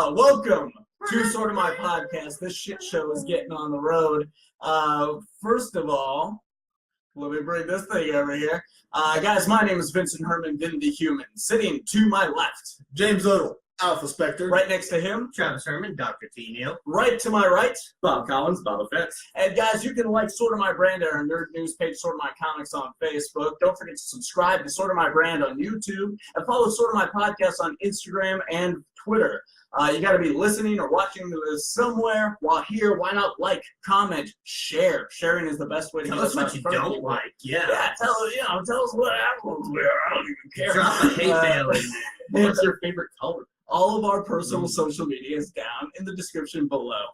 Welcome to Sort of My Podcast. This shit show is getting on the road. First of all, let me bring this thing over here. Guys, my name is Vincent Herman, Vin the Human. Sitting to my left, James Odle, Alpha Spectre. Right next to him, Travis Herman, Dr. T. Neal. Right to my right, Bob Collins, Bob Fett. And guys, you can like Sort of My Brand at our nerd news page, Sort of My Comics on Facebook. Don't forget to subscribe to Sort of My Brand on YouTube and follow Sort of My Podcast on Instagram and Twitter. You got to be listening or watching this somewhere. While here, why not like, comment, share? Sharing is the best way to tell us what you don't like. Yeah, tell us what apples we are. I don't even care. Drop a hate mail in there. What's your favorite color? All of our personal social media is down in the description below.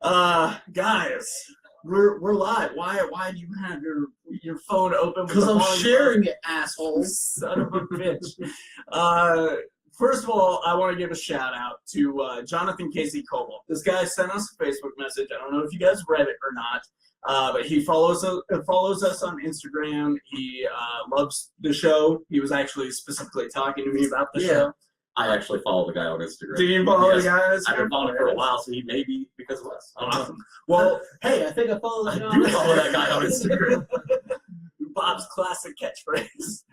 Guys, we're live. Why do you have your phone open? Because I'm sharing it, assholes. Son of a bitch. First of all, I want to give a shout out to Jonathan Casey Coble. This guy sent us a Facebook message. I don't know if you guys read it or not, but he follows us on Instagram. He loves the show. He was actually specifically talking to me about the show. I actually follow the guy on Instagram. Do you follow the guy? I've been following him for a while, so he may be because of us. Awesome. Well, hey, I think I follow I do follow that guy on Instagram. Bob's classic catchphrase.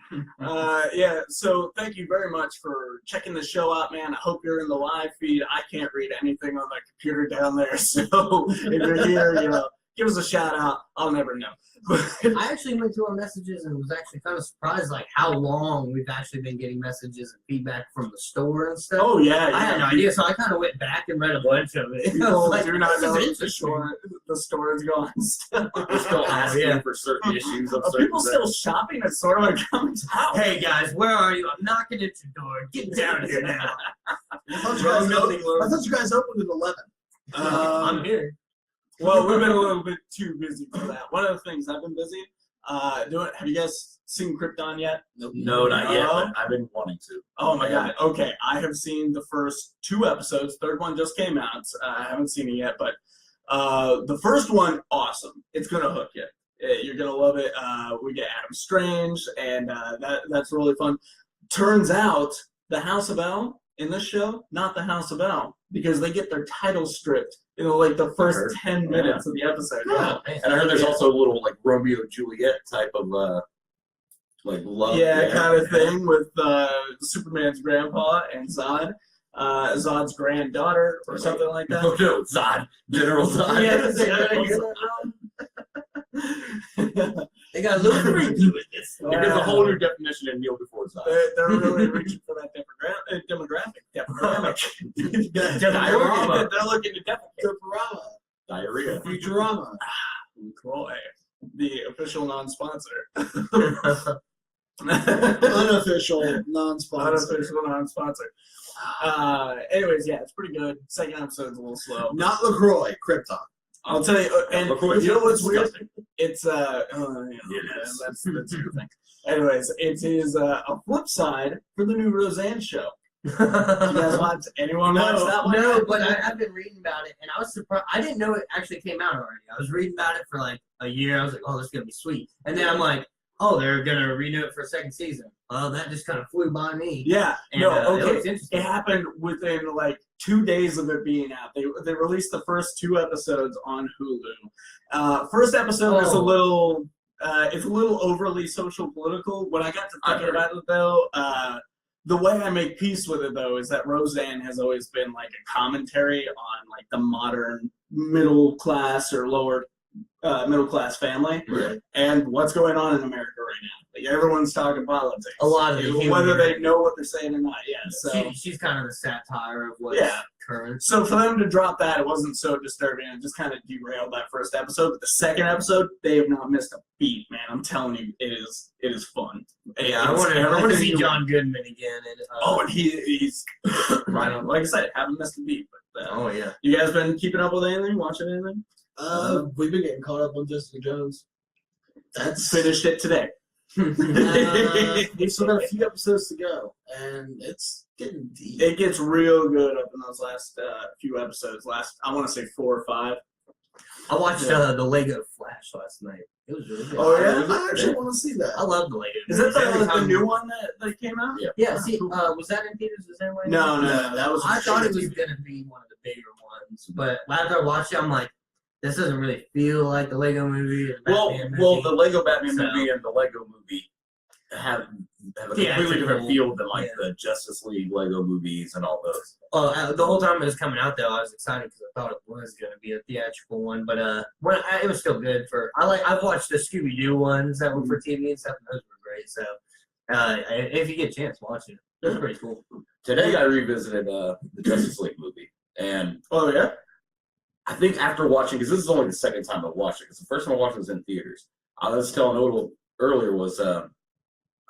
So thank you very much for checking the show out, man. I hope you're in the live feed. I can't read anything on the computer down there, so if you're here, give us a shout out. I'll never know. I actually went through our messages and was actually kind of surprised, like how long we've actually been getting messages and feedback from the store and stuff. Oh yeah. I had no idea, so I kind of went back and read a bunch of it. People like, do not know the store is gone. We're still asking for certain issues of Are certain people still shopping at Sort of My Comics House? Hey guys, where are you? I'm knocking at your door. Get down here now. I thought you guys opened at 11. I'm here. Well, we've been a little bit too busy for that. One of the things I've been busy doing. Have you guys seen Krypton yet? No, not yet, but I've been wanting to. Oh my god. Okay, I have seen the first 2 episodes. Third one just came out. I haven't seen it yet, but the first one, awesome. It's gonna hook you. You're gonna love it. We get Adam Strange, and that's really fun. Turns out the House of L in this show, not the House of L, because they get their title stripped in like the first 10 minutes of the episode. Yeah. And I heard there's also a little like Romeo and Juliet type of like love. Yeah, kind of thing with Superman's grandpa and Zod. Zod's granddaughter or something like that. Oh no, Zod. General Zod. They got a little freaky with this. There's a whole new definition in Neil before Zod. They're really reaching for that demographic. Diorama. They're looking to defecate. Diarrhea. Futurama. Cool. The official non-sponsor. Unofficial non-sponsor. Unofficial non-sponsor. Anyways, yeah, it's pretty good. Second episode's a little slow. Not LaCroix, Krypton. I'll tell you, and you know what's weird? It's that's the thing. Anyways, it is a flip side for the new Roseanne show. You guys watch? Anyone watch that one? No, but I've been reading about it, and I was surprised. I didn't know it actually came out already. I was reading about it for like a year. I was like, oh, this is gonna be sweet. And then I'm like, oh, they're gonna renew it for a second season. Well, that just kind of flew by me. Yeah. And, It happened within like 2 days of it being out. They released the first 2 episodes on Hulu. First episode is a little it's a little overly social political. When I got to thinking about it though, the way I make peace with it though is that Roseanne has always been like a commentary on like the modern middle class or lower middle class family, and what's going on in America right now. Like everyone's talking politics. A lot of it, whether they know what they're saying or not. Yeah, so she's kind of the satire of what's current. So for them to drop that, it wasn't so disturbing. It just kind of derailed that first episode. But the second episode, they have not missed a beat, man. I'm telling you, it is fun. Yeah, I want to see John Goodman again. And, and he's right on. Like I said, haven't missed a beat. But yeah. You guys been keeping up with anything? Watching anything? We've been getting caught up on Jessica Jones. That's finished it today. We've still got a few episodes to go, and it's Getting deep. It gets real good up in those last few episodes. I want to say 4 or 5. I watched the Lego Flash last night. It was really good. Oh, yeah? I actually want to see that. I love the Lego. Is that movies. the new one that came out? Yeah. Yeah. See, was that in theaters the same way? No, that was. I thought it was gonna be one of the bigger ones, but after I watched it, I'm like, this doesn't really feel like the Lego movie. Or the Batman movie. The Lego Batman So- movie and the Lego movie have a Yeah, completely different feel than like yeah. the Justice League Lego movies and all those. The whole time it was coming out, though, I was excited because I thought it was going to be a theatrical one. But it was still good for. I've watched the Scooby Doo ones that were for TV and stuff, and those were great. So if you get a chance, watch it. It was pretty cool. Today I revisited the Justice League movie, and Oh yeah. I think after watching, because this is only the second time I've watched it, because the first time I watched it was in theaters. I was telling Odle earlier was I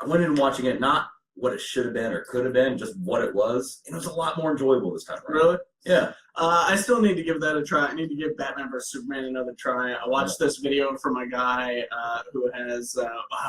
went in watching it not what it should have been or could have been, just what it was, and it was a lot more enjoyable this time around. Really? Yeah. I still need to give that a try. I need to give Batman vs Superman another try. I watched this video from a guy who has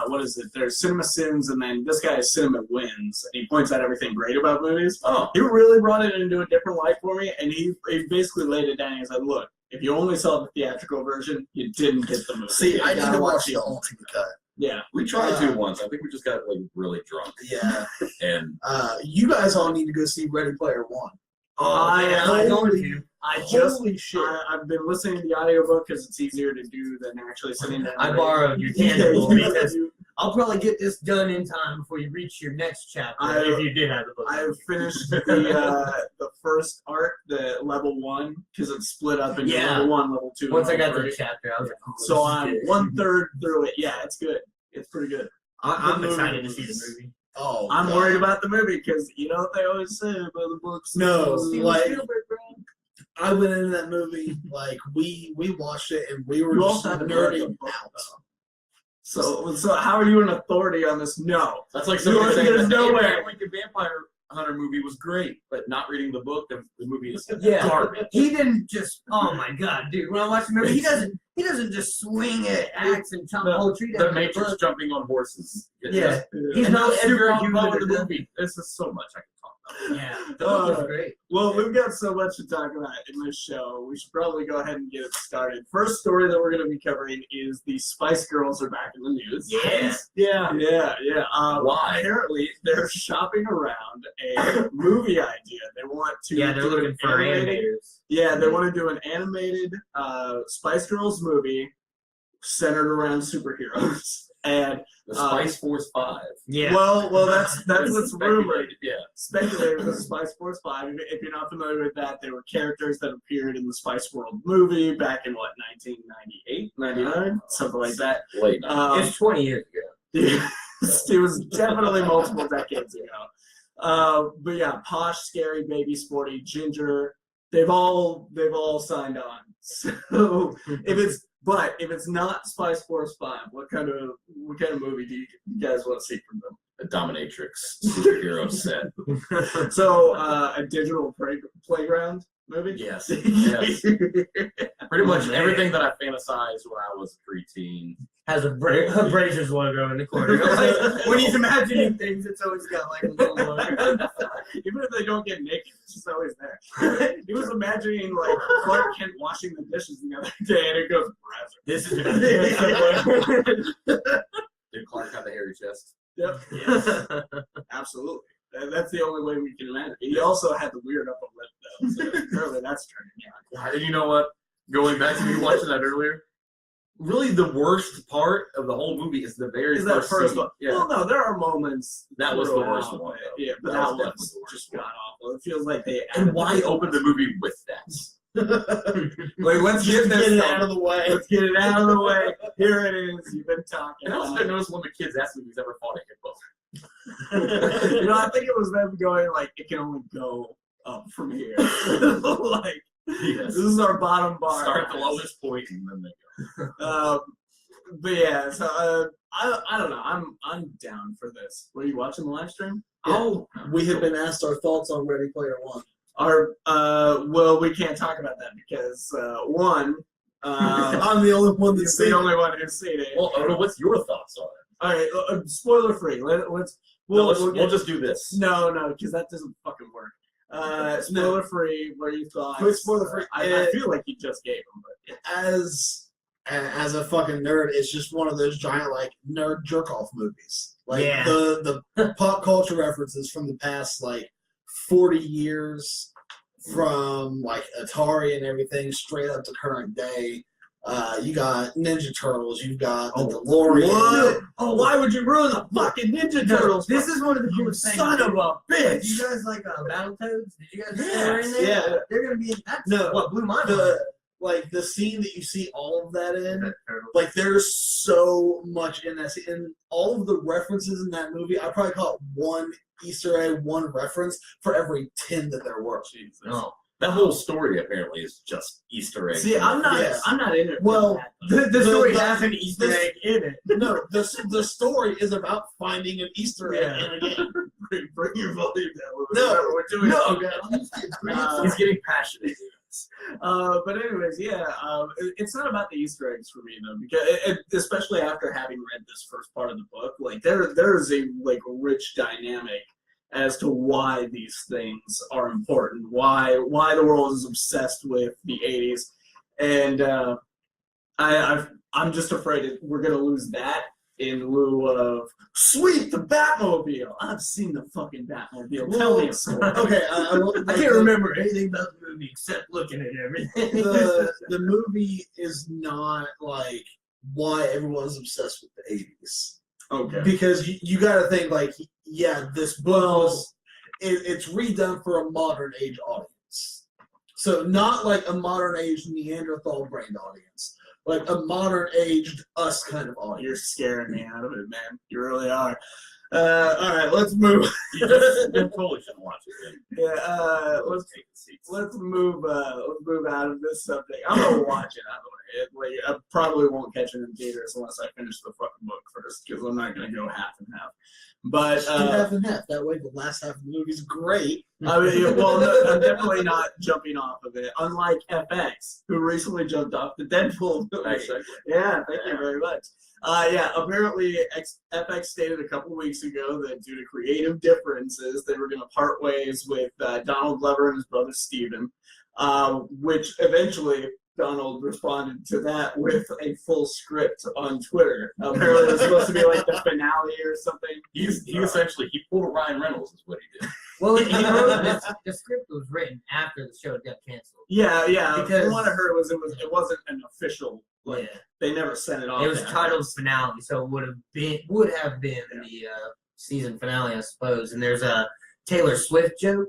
what is it? There's Cinema Sins, and then this guy is Cinema Wins, and he points out everything great about movies. Oh. He really brought it into a different light for me, and he basically laid it down. He said, "Look, if you only saw the theatrical version, you didn't get the movie. See, You I need gotta to watch the the ultimate cut. Yeah. We tried to once. I think we just got like really drunk. Yeah. And You guys all need to go see Ready Player One. I'm going to. Holy shit. I've been listening to the audiobook because it's easier to do than actually sitting down. I borrowed your Yeah, Tangible you- because I'll probably get this done in time before you reach your next chapter. If you did have the book. I've finished the first arc, the level 1, because it's split up into Yeah. level 1, level 2. Once I level got to 3. the chapter, I was like, oh, So this is I'm good. 1/3 through it. Yeah, it's good. It's pretty good. I'm the excited to movie see the was- movie. Oh, I'm God. worried about the movie because you know what they always say about the books. No, Steven like- Spielberg, bro. I went into that movie, like, we watched it, and we were You just also haven't read the nerding book, out. So how are you an authority on this? No. that's like There's somebody saying that nowhere. Lincoln Vampire Hunter movie was great, but not reading the book, the movie is Yeah, garbage. he didn't just. Oh my god, dude! When I watch the movie, he doesn't just swing at axe and chop the whole tree down. The Matrix jumping on horses. It's Yeah. just- He's and not that's super superhuman on with or the nothing. movie. This is so much I can talk about. Yeah, the book was great. Well, we've got so much to talk about in this show. We should probably go ahead and get it started. First story that we're going to be covering is the Spice Girls are back in the news. Yeah. Yeah. Why? Apparently, they're shopping around a movie idea. They want to. Yeah, they're do looking an for animated- animators. Yeah, they want to do an animated Spice Girls movie centered around superheroes. And The Spice Force 5. Yeah. well, that's what's rumored. Speculated, Yeah. Speculated was Spice Force 5. If you're not familiar with that, they were characters that appeared in the Spice World movie back in, 1998, 99? Something like that. Late night. It's 20 years ago. It was definitely multiple decades ago. But yeah, posh, scary, baby, sporty, ginger. They've all signed on. So if it's not Spice Force 5, what kind of movie do you guys want to see from them? A dominatrix superhero set. So a digital playground movie? Yes. Yes. Pretty much man. everything that I fantasized when I was a preteen. Has a Brazers logo in the corner. Like, when he's imagining things, it's always got like a little logo. Even if they don't get naked, it's just always there. He was imagining like Clark Kent washing the dishes the other day, and it goes Brazzer. This is Did Clark have the hairy chest? Yep. Yes. Absolutely. That's the only way we can imagine. He also had the weird upper lip though, so apparently that's turning me on. And you know what? Going back to me watching that earlier, really the worst part of the whole movie is the very Is that first scene. one? Yeah. Well, no, there are moments. That was the throughout, worst one, but- though. Yeah, but That that was was definitely the worst just one. god awful. It feels like they. And why open the movie with that? Like, let's get this Get it done. out of the way. Let's get it out of the way. Here it is. You've been talking. And I also about didn't notice one of the kids asked me if he's ever fought a hippo. it. I think it was them going like it can only go up from here. Like Yes. this is our bottom bar. Start at the lowest point and then they go. But yeah, so I don't know. I'm down for this. Were you watching the live stream? Oh, we have been asked our thoughts on Ready Player One. Well, we can't talk about that because one, I'm the only one that's the seen it. only one who's seen it. Well, Odle, what's your thoughts on it? All right, spoiler free. Let's We'll just do this. No, because that doesn't fucking work. Spoiler free. What are your thoughts? Quick spoiler free. I feel like you just gave them, but As a fucking nerd, it's just one of those giant like nerd jerk off movies. Like Yeah. the pop culture references from the past like 40 years, from like Atari and everything straight up to current day. You got Ninja Turtles. You've got the DeLorean. What? Oh, why would you ruin the fucking Ninja Turtles? This is one of the you coolest things. son of a Did bitch! you guys like Battletoads? Did you guys see they were in there? Yeah. They're gonna be. That's No, what blew my mind. The scene that you see all of that in, Turtles. like there's so much in that scene. And all of the references in that movie, I probably caught one Easter egg, one reference for every 10 that there were. Jesus. No. That whole story apparently is just Easter eggs. See, I'm not. Yeah. I'm not in it. Well, the story the- has an Easter egg in it. No, the story is about finding an Easter egg Yeah. in a game. Bring your volume down. No, we're doing. no. He's getting passionate. But anyways, it's not about the Easter eggs for me though, because especially after having read this first part of the book, like there's a like rich dynamic as to why these things are important, why the world is obsessed with the 80s, and I'm just afraid that we're gonna lose that in lieu of sweet the Batmobile. I've seen the fucking Batmobile. Tell me a story. Okay, I can't remember anything about the movie except looking at everything. the movie is not like why everyone's obsessed with the 80s. Okay. Because you got to think like, yeah, this book was it's redone for a modern age audience. So not like a modern age Neanderthal brained audience, like a modern aged us kind of audience. You're scaring me out of it, man. You really are. All right, let's move. You totally shouldn't watch it. Yeah, let's take the seats. let's move out of this subject. I'm gonna watch it anyway. I probably won't catch it in theaters unless I finish the fucking book first, because I'm not gonna go half and half. But Just do half and half. That way, the last half of the movie's great. I mean, well, no, I'm definitely not jumping off of it. Unlike FX, who recently jumped off the Deadpool movie. Actually, Yeah, thank you very much. Apparently FX stated a couple weeks ago that due to creative differences, they were going to part ways with Donald Glover and his brother Steven, which eventually Donald responded to that with a full script on Twitter. Apparently it was supposed to be like the finale or something. he essentially pulled a Ryan Reynolds is what he did. Well, he wrote the script was written after the show got canceled. Yeah. Because- From what I heard it wasn't an official. Like, Yeah. they never sent it off. It was to titled finale, so it would have been the season finale, I suppose. And there's a Taylor Swift joke.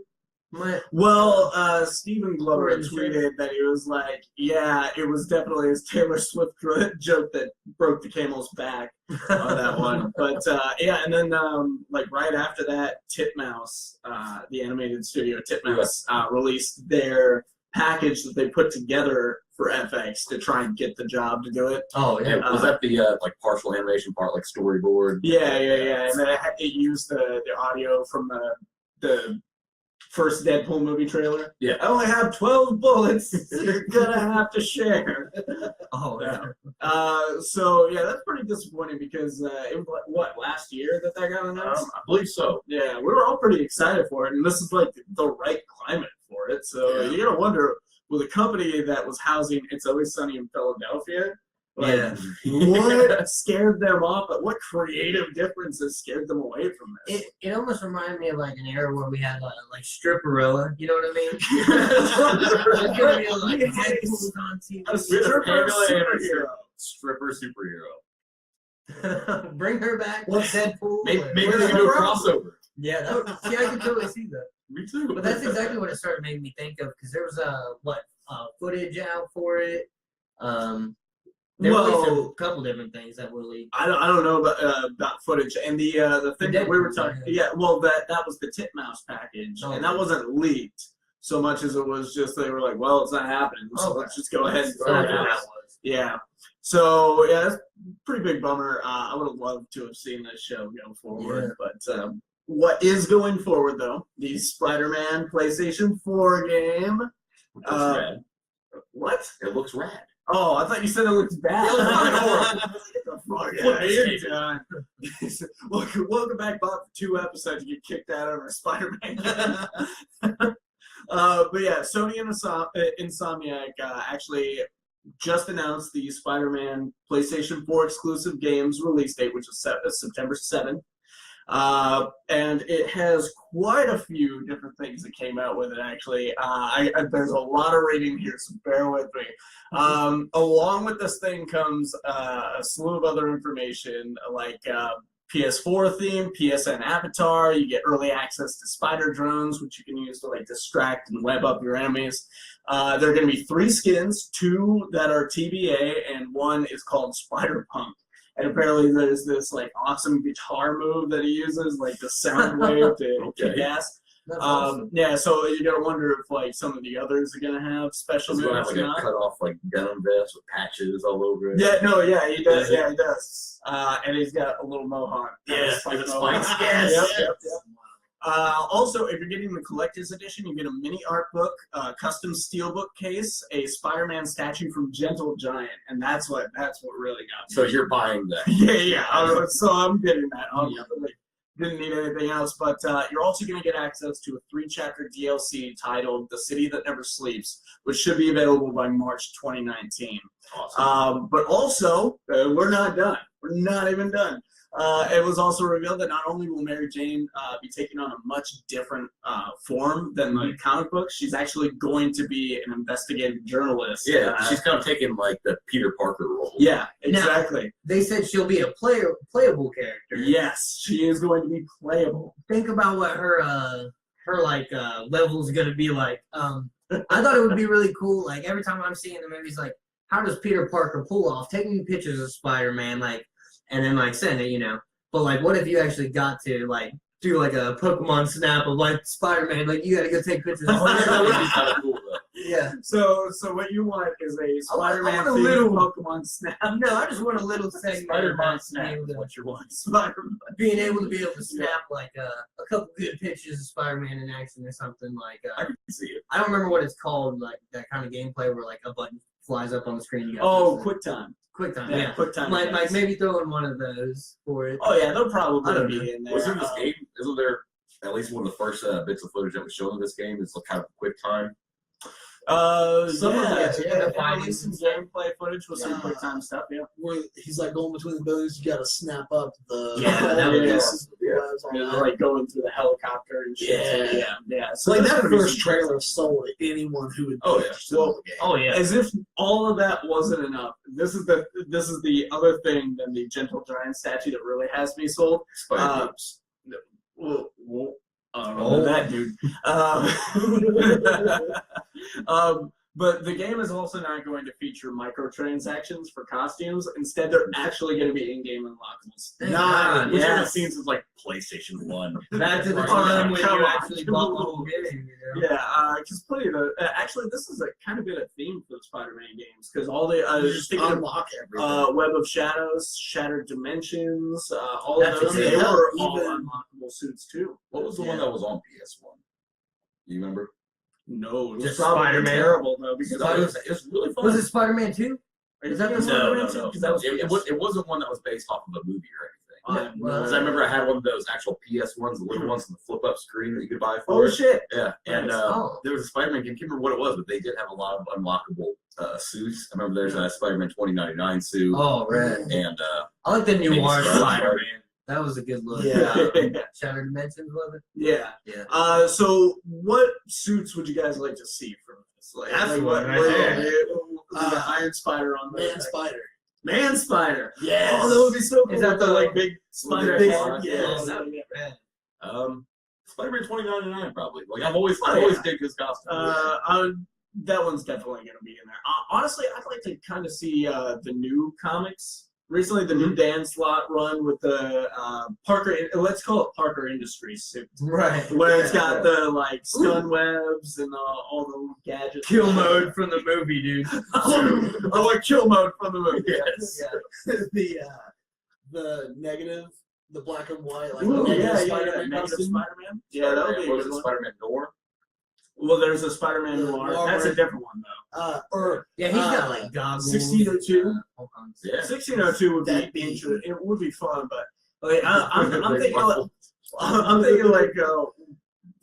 Well, Stephen Glover Or in the tweeted that he was like, yeah, it was definitely his Taylor Swift joke that broke the camel's back on that one. But and then like right after that, Titmouse, the animated studio Titmouse, released their package that they put together for FX to try and get the job to do it. Oh yeah. Was that the like partial animation part, like storyboard? Yeah. And then it used the audio from the first Deadpool movie trailer. Yeah. I only have 12 bullets. You're gonna have to share. Oh yeah. So yeah, that's pretty disappointing because it was last year that got announced. I believe so. Yeah, we were all pretty excited for it, and this is like the right climate for it. So you're gonna wonder, with a company that was housing It's Always Sunny in Philadelphia, like, Yeah. what scared them off? But what creative differences scared them away from this? It almost reminded me of like an era where we had like Stripperella, you know what I mean? It's gonna be like We had Deadpool's on TV. a stripper superhero. Stripper superhero. Bring her back. What's- Deadpool? Maybe or- they Where's can the do a problem? crossover. Yeah, that would, see, I can totally see that. Me too. But that's exactly what it started making me think of because there was footage out for it. They released a couple different things that were leaked. I don't know about footage, and the thing that we were talking. Yeah, well, that was the Titmouse package, Oh, and that wasn't leaked so much as it was just they were like, well, it's not happening, so Okay. let's just go ahead and So throw that's it what out. that was. Yeah. So yeah, that's a pretty big bummer. I would have loved to have seen this show go forward, but what is going forward though? The Spider-Man PlayStation 4 game. It looks rad. What? It looks rad. Oh, I thought you said it looked bad. It was Get the fuck out. Welcome back, Bob, for 2 episodes. You get kicked out over Spider-Man. But yeah, Sony and Insomniac actually just announced the Spider-Man PlayStation 4 exclusive games release date, which is September 7th. And it has quite a few different things that came out with it, actually. There's a lot of reading here, so bear with me. Along with this thing comes a slew of other information, like PS4 theme, PSN avatar. You get early access to spider drones, which you can use to like distract and web up your enemies. There are going to be 3 skins, 2 that are TBA, and 1 is called Spider Punk. And apparently there's this like awesome guitar move that he uses, like the sound wave to kick ass. Awesome. Yeah, so you gotta wonder if like some of the others are gonna have special He's moves gonna have or like not. a cut off like denim vest with patches all over it. Yeah, no, yeah, he does. Is it? Yeah, he does. And he's got a little mohawk. Yeah, Spike with the mohawk. spikes. Yes. Yep. Also, if you're getting the collector's edition, you get a mini art book, custom steelbook case, a Spider-Man statue from Gentle Giant, and that's what really got me. So you're buying that. Yeah. So I'm getting that. Obviously, didn't need anything else, but you're also going to get access to a 3-chapter DLC titled "The City That Never Sleeps," which should be available by March 2019. Awesome. But also, we're not done. We're not even done. It was also revealed that not only will Mary Jane be taking on a much different form than the comic book, she's actually going to be an investigative journalist. Yeah, she's kind of taking like the Peter Parker role. Yeah, exactly. They said she'll be a playable character. Yes, she is going to be playable. Think about what her level is gonna be like. I thought it would be really cool. Like every time I'm seeing the movies, like how does Peter Parker pull off taking pictures of Spider-Man, like, and then like send it, you know? But like, what if you actually got to like do like a Pokemon snap of like Spider-Man? Like you got to go take pictures. Oh, yeah, that would be kind of cool though. Yeah. So what you want is a Spider-Man I want a themed little- Pokemon Snap. No, I just want a little segment. Spider-Man of Snap. being able to- What you want? Spider-Man. Being able to be able to snap like a couple good pictures of Spider-Man in action or something like. I can see it. I don't remember what it's called, like that kind of gameplay where like a button flies up on the screen. You gotta Oh, press it. QuickTime. QuickTime. Yeah, Yeah. QuickTime. Like events. maybe throw in one of those for it. Oh yeah, they'll I probably don't be in there. Wasn't this game? Isn't there at least one of the first bits of footage that was shown in this game? Is kind of quick time. Some of that, it, yeah, yeah. the They released some gameplay footage with some Yeah. QuickTime stuff. Yeah. Where he's like going between the buildings, you gotta snap up the Yeah, that would be pieces of the Yeah. webs, all Yeah, that. like going through the helicopter and shit. Yeah. Yeah. So So like that's that pretty first sweet. trailer sold anyone who would be Oh, yeah. interested in the game. Oh yeah. As if all of that wasn't enough. This is the other thing than the Gentle Giant statue that really has me sold. Spider Boots. Well, I don't know that dude. But the game is also not going to feature microtransactions for costumes. Instead, they're actually going to be in-game unlockables. Thank Not, God, Which yes. one seems is like PlayStation 1. Back to the Right. time when Come you on. actually bought the whole game. You know? Yeah, because plenty of the actually this is a kind of been a theme for the Spider-Man games because all the You just just thinking of unlock everything. Web of Shadows, Shattered Dimensions, all That's of those. what They they were have, all even- unlockable suits too. What was the one that was on PS1? You remember? No, it was Just probably Spider-Man. terrible though because It was really fun. Was it Spider-Man 2? Is that the one? No. Because that was It wasn't one that was based off of a movie or anything. Well, Because I remember I had one of those actual PS1s, the little ones with the flip-up screen that you could buy for Oh it. shit! Yeah, and Nice. there was a Spider-Man game. I can't remember what it was, but they did have a lot of unlockable suits. I remember there's a Spider-Man 2099 suit, Oh, right. and I like the maybe noir Spider-Man. Spider-Man. That was a good look. Yeah. Shattered Dimensions, was it? Yeah. Yeah. So what suits would you guys like to see from this? Like, That's like one right what there. the Iron Spider on the Man Spider. Man Spider. Yes. Oh, that would be so cool. Is that with the the- like big spider big- head? yeah. Oh, that would be rad. Spider-Man 2099 probably. Like I've always Oh, yeah. digged his costume. That one's definitely going to be in there. Honestly, I'd like to kind of see the new comics. Recently, the new Dan Slott run with the Parker. Let's call it Parker Industries suit, Right. where it's Yeah. got the like stun webs and all the little gadgets. Kill mode from the movie, dude. Oh, like kill mode from the movie. Yes. Yeah. the negative, the black and white, like Ooh, the negative yeah, Spider-Man Negative costume. Spider-Man. Yeah, that would be a What was good it, one. Spider-Man Door? Well, there's a Spider-Man The noir. noir. That's a different one though. Or Yeah, he's got like goggles. 1602. Hold on. Yeah. 1602 would That'd be be- interesting. It would be fun, but like I'm thinking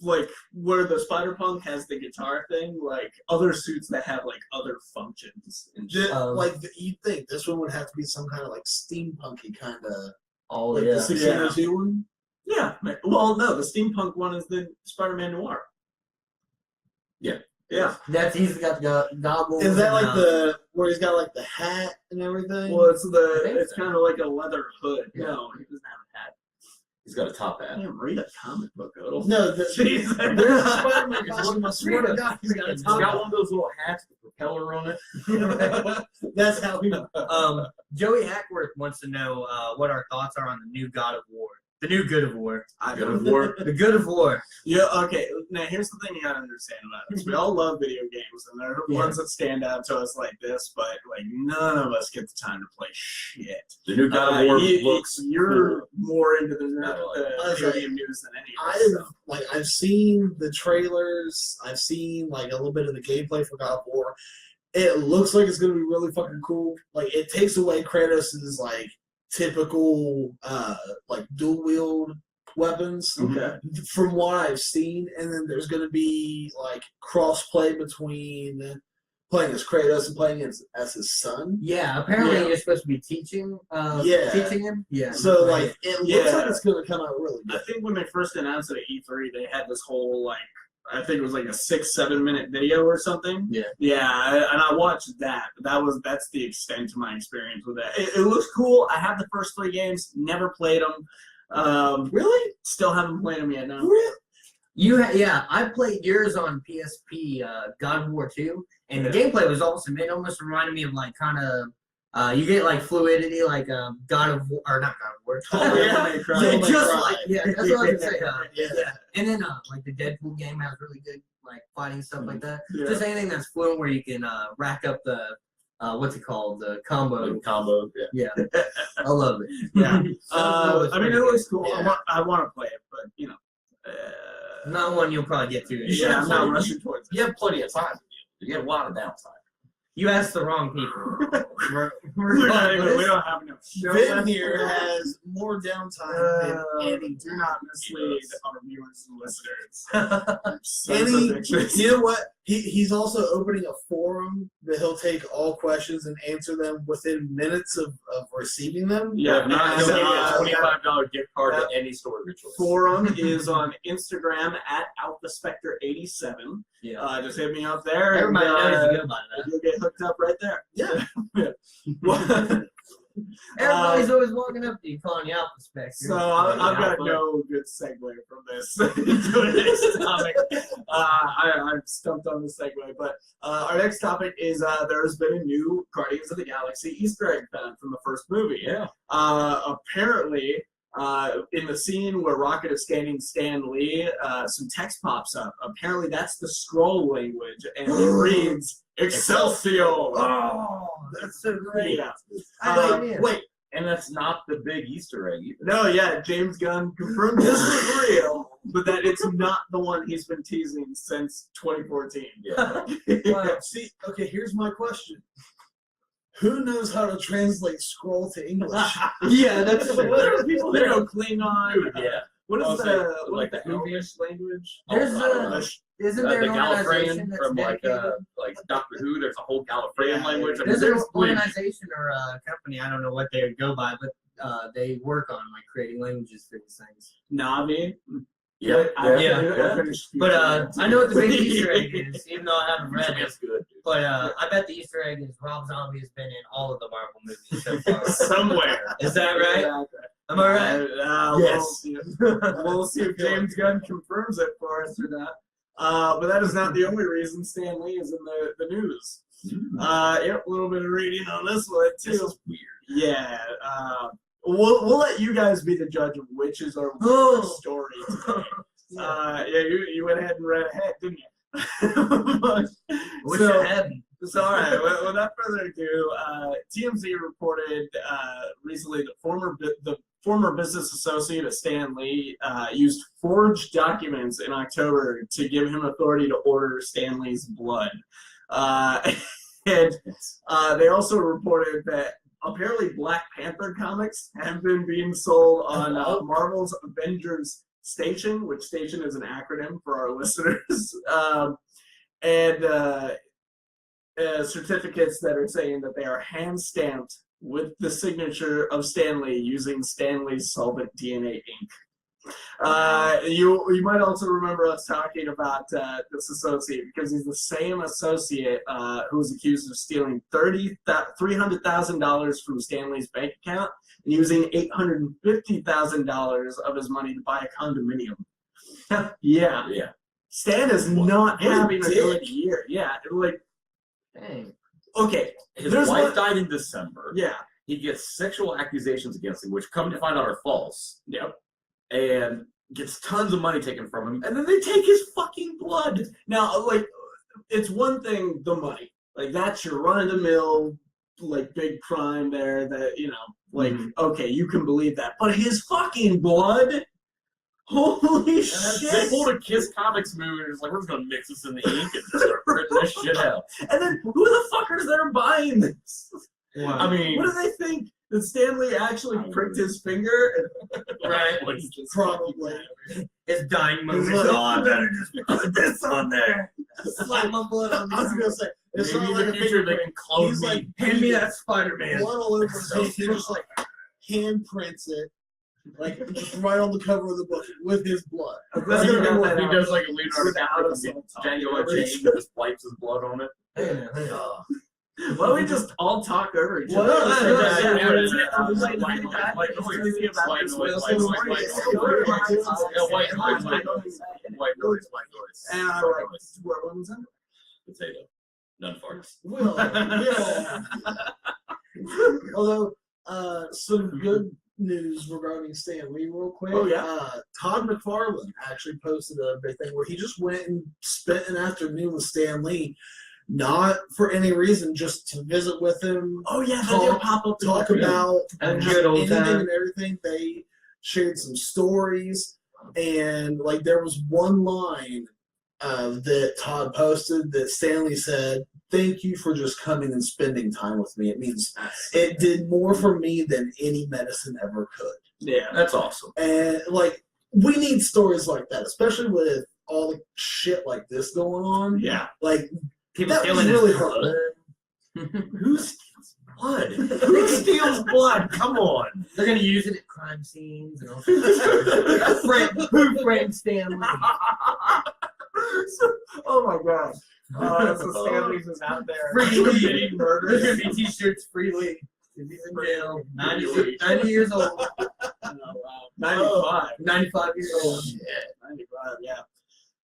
like where the Spider-Punk has the guitar thing, like other suits that have like other functions and shit. You'd think this one would have to be some kind of like steampunky kind of Oh like yeah. the 1602 one. Yeah. Well, no, the steampunk one is the Spider-Man noir. Yeah. He's got the goggles. Is that and, like the where he's got like the hat and everything? Well, it's I think so. kind of like a leather hood. Yeah. No, he doesn't have a hat. He's got a top hat. Damn, read a comic book, Odle. No, Jeez. there's a Spider-Man costume. I swear to God, he's got a He's top got hat. one of those little hats with propeller on it. That's how he. Joey Hackworth wants to know what our thoughts are on the new God of War. The new Good of War. Good of War. The Good of War. Yeah, okay. Now, here's the thing you gotta understand about this. We all love video games, and there are Yeah. ones that stand out to us like this, but like none of us get the time to play shit. The new God of War looks You're cool. more into the I was video like, game news than any of us. I've seen the trailers. I've seen like a little bit of the gameplay for God of War. It looks like it's gonna be really fucking cool. Like it takes away Kratos' like typical like dual wield weapons Okay. from what I've seen, and then there's gonna be like cross play between playing as Kratos and playing as his son. Yeah, apparently Yeah. you're supposed to be teaching teaching him. Yeah. So like it looks Yeah. like it's gonna come out really I good. think when they first announced it at E3, they had this whole like I think it was like a 6-7 minute video or something. Yeah. Yeah, and I watched that, but that's the extent of my experience with that. It looks cool. I have the first 3 games, never played them. Really? Still haven't played them yet. No. Really? I played yours on PSP, God of War 2, and the gameplay was awesome. It almost reminded me of like kind of you get like fluidity like God of War or not God of War. Oh, yeah. Yeah, Yeah, just right. like that's what I was gonna say. Yeah. And then like the Deadpool game has really good like fighting stuff like that. Yeah. Just anything that's fluent where you can rack up the what's it called, the combo. Like combo. Yeah. Yeah, I love it. Yeah. was I mean, it pretty looks cool. Yeah. I want to play it, but you know. Not one you'll probably get to. Yeah, I'm not rushing towards it. You have plenty of time. You have a lot of downtime. You asked the wrong people. We don't have enough show Vin left here for it. has more downtime than any. Do not mislead our viewers and listeners. Sons of Any, bitches. you know what? He's also opening a forum that he'll take all questions and answer them within minutes of receiving them. Yeah, If not, and, he'll give you uh, a $25 gift card to any store of your choice. forum is on Instagram at AlphaSpectre87. Yeah. Just hit me up there. Everybody and, knows you go by that. you'll get hooked up right there. Yeah. Everybody's always walking up to you calling you Alpha Spectre. So I've got no good segue from this to the next topic. I'm stumped on the segue, but our next topic is there's been a new Guardians of the Galaxy Easter egg found from the first movie. Yeah. Apparently, in the scene where Rocket is scanning Stan Lee, some text pops up. Apparently, that's the Skrull language, and it reads Excelsior. Oh, that's so great. Yeah. Wait, And that's not the big Easter egg either. No, yeah, James Gunn confirmed this is real, but that it's not the one he's been teasing since 2014. Yeah. wow. See, okay, here's my question. Who knows how to translate scroll to English? Yeah, that's What are people that go Klingon? Yeah. What I'll is say, the like the the English language? There's I don't know. isn't there The an organization Gallifreyan that's from dedicated? like Doctor Who. There's a whole Gallifreyan Yeah. language. I mean, There's an there's organization or a company, I don't know what they would go by, but they work on like creating languages for these things. Navi. Yeah. Yeah. I finished But I know what the big Easter egg is, even though I haven't read it. That's good. But I bet the Easter egg is Rob Zombie has been in all of the Marvel movies so far. somewhere. Is that right? Am I right? Yes. We'll see if James Gunn confirms it for us or not. But that is not the only reason Stan Lee is in the news. Yep, a little bit of reading on this one too. This is weird. Yeah. We'll let you guys be the judge of which is our Oh. weird story today. Yeah, you went ahead and read ahead, didn't you? Wish So- I hadn't. So, all right, without further ado, TMZ reported recently that the former business associate of Stan Lee, used forged documents in October to give him authority to order Stan Lee's blood. And they also reported that apparently Black Panther comics have been being sold on Marvel's Avengers Station, which Station is an acronym for our listeners, and certificates that are saying that they are hand-stamped with the signature of Stan Lee using Stan Lee's solvent DNA ink. You might also remember us talking about this associate because he's the same associate who was accused of stealing $300,000 from Stan Lee's bank account and using $850,000 of his money to buy a condominium. Yeah. Stan is not having a good year. Yeah, like, Dang. okay. His wife died in December. Yeah. He gets sexual accusations against him, which come to find out are false. Yep. And gets tons of money taken from him, and then they take his fucking blood. Now, like, it's one thing, the money. Like, that's your run-of-the-mill, like, big crime there that, you know, like, okay, you can believe that. But his fucking blood? Holy shit! They pulled a Kiss Comics movie and it's like, we're just gonna mix this in the ink and start printing this shit out. And then, who the fuckers that are buying this? Wow. I mean, What do they think? Did Stanley actually pricked his finger? Right. Probably. His dying moment. He's like, Oh, I better just put this on there. Slap my blood on. I was gonna say it's maybe not in like the a future they fingerprint. can clone He's me. like, Hand me that Spider-Man. blood all over his face. He just like hand prints it, like just right on the cover of the book with his blood. That's gonna be what He does like a Leonardo Without a DiCaprio soul. Django Unchained and just wipes his blood on it. Why don't we just all talk over each other? Potato. None farts. Well, although some good news regarding Stan Lee real quick. Oh, yeah? Todd McFarlane actually posted a big thing where he just went and spent an afternoon with Stan Lee, not for any reason, just to visit with him. Oh yeah, Talk about Have a good old anything time. and everything. They shared some stories, and like there was one line that Todd posted that Stanley said, "Thank you for just coming and spending time with me. It means it did more for me than any medicine ever could." Yeah. That's awesome. And like we need stories like that, especially with all the shit like this going on. Yeah. Like People that was stealing really his hard. Who steals blood? Who steals blood? Come on. They're gonna use it at crime scenes and all that. Who framed Stanley? Oh my god. So Stanley's is out there Freely. committing There's gonna murders. be t-shirts freely. He's in jail. 90 years old. 95. 95 years old. 95, yeah.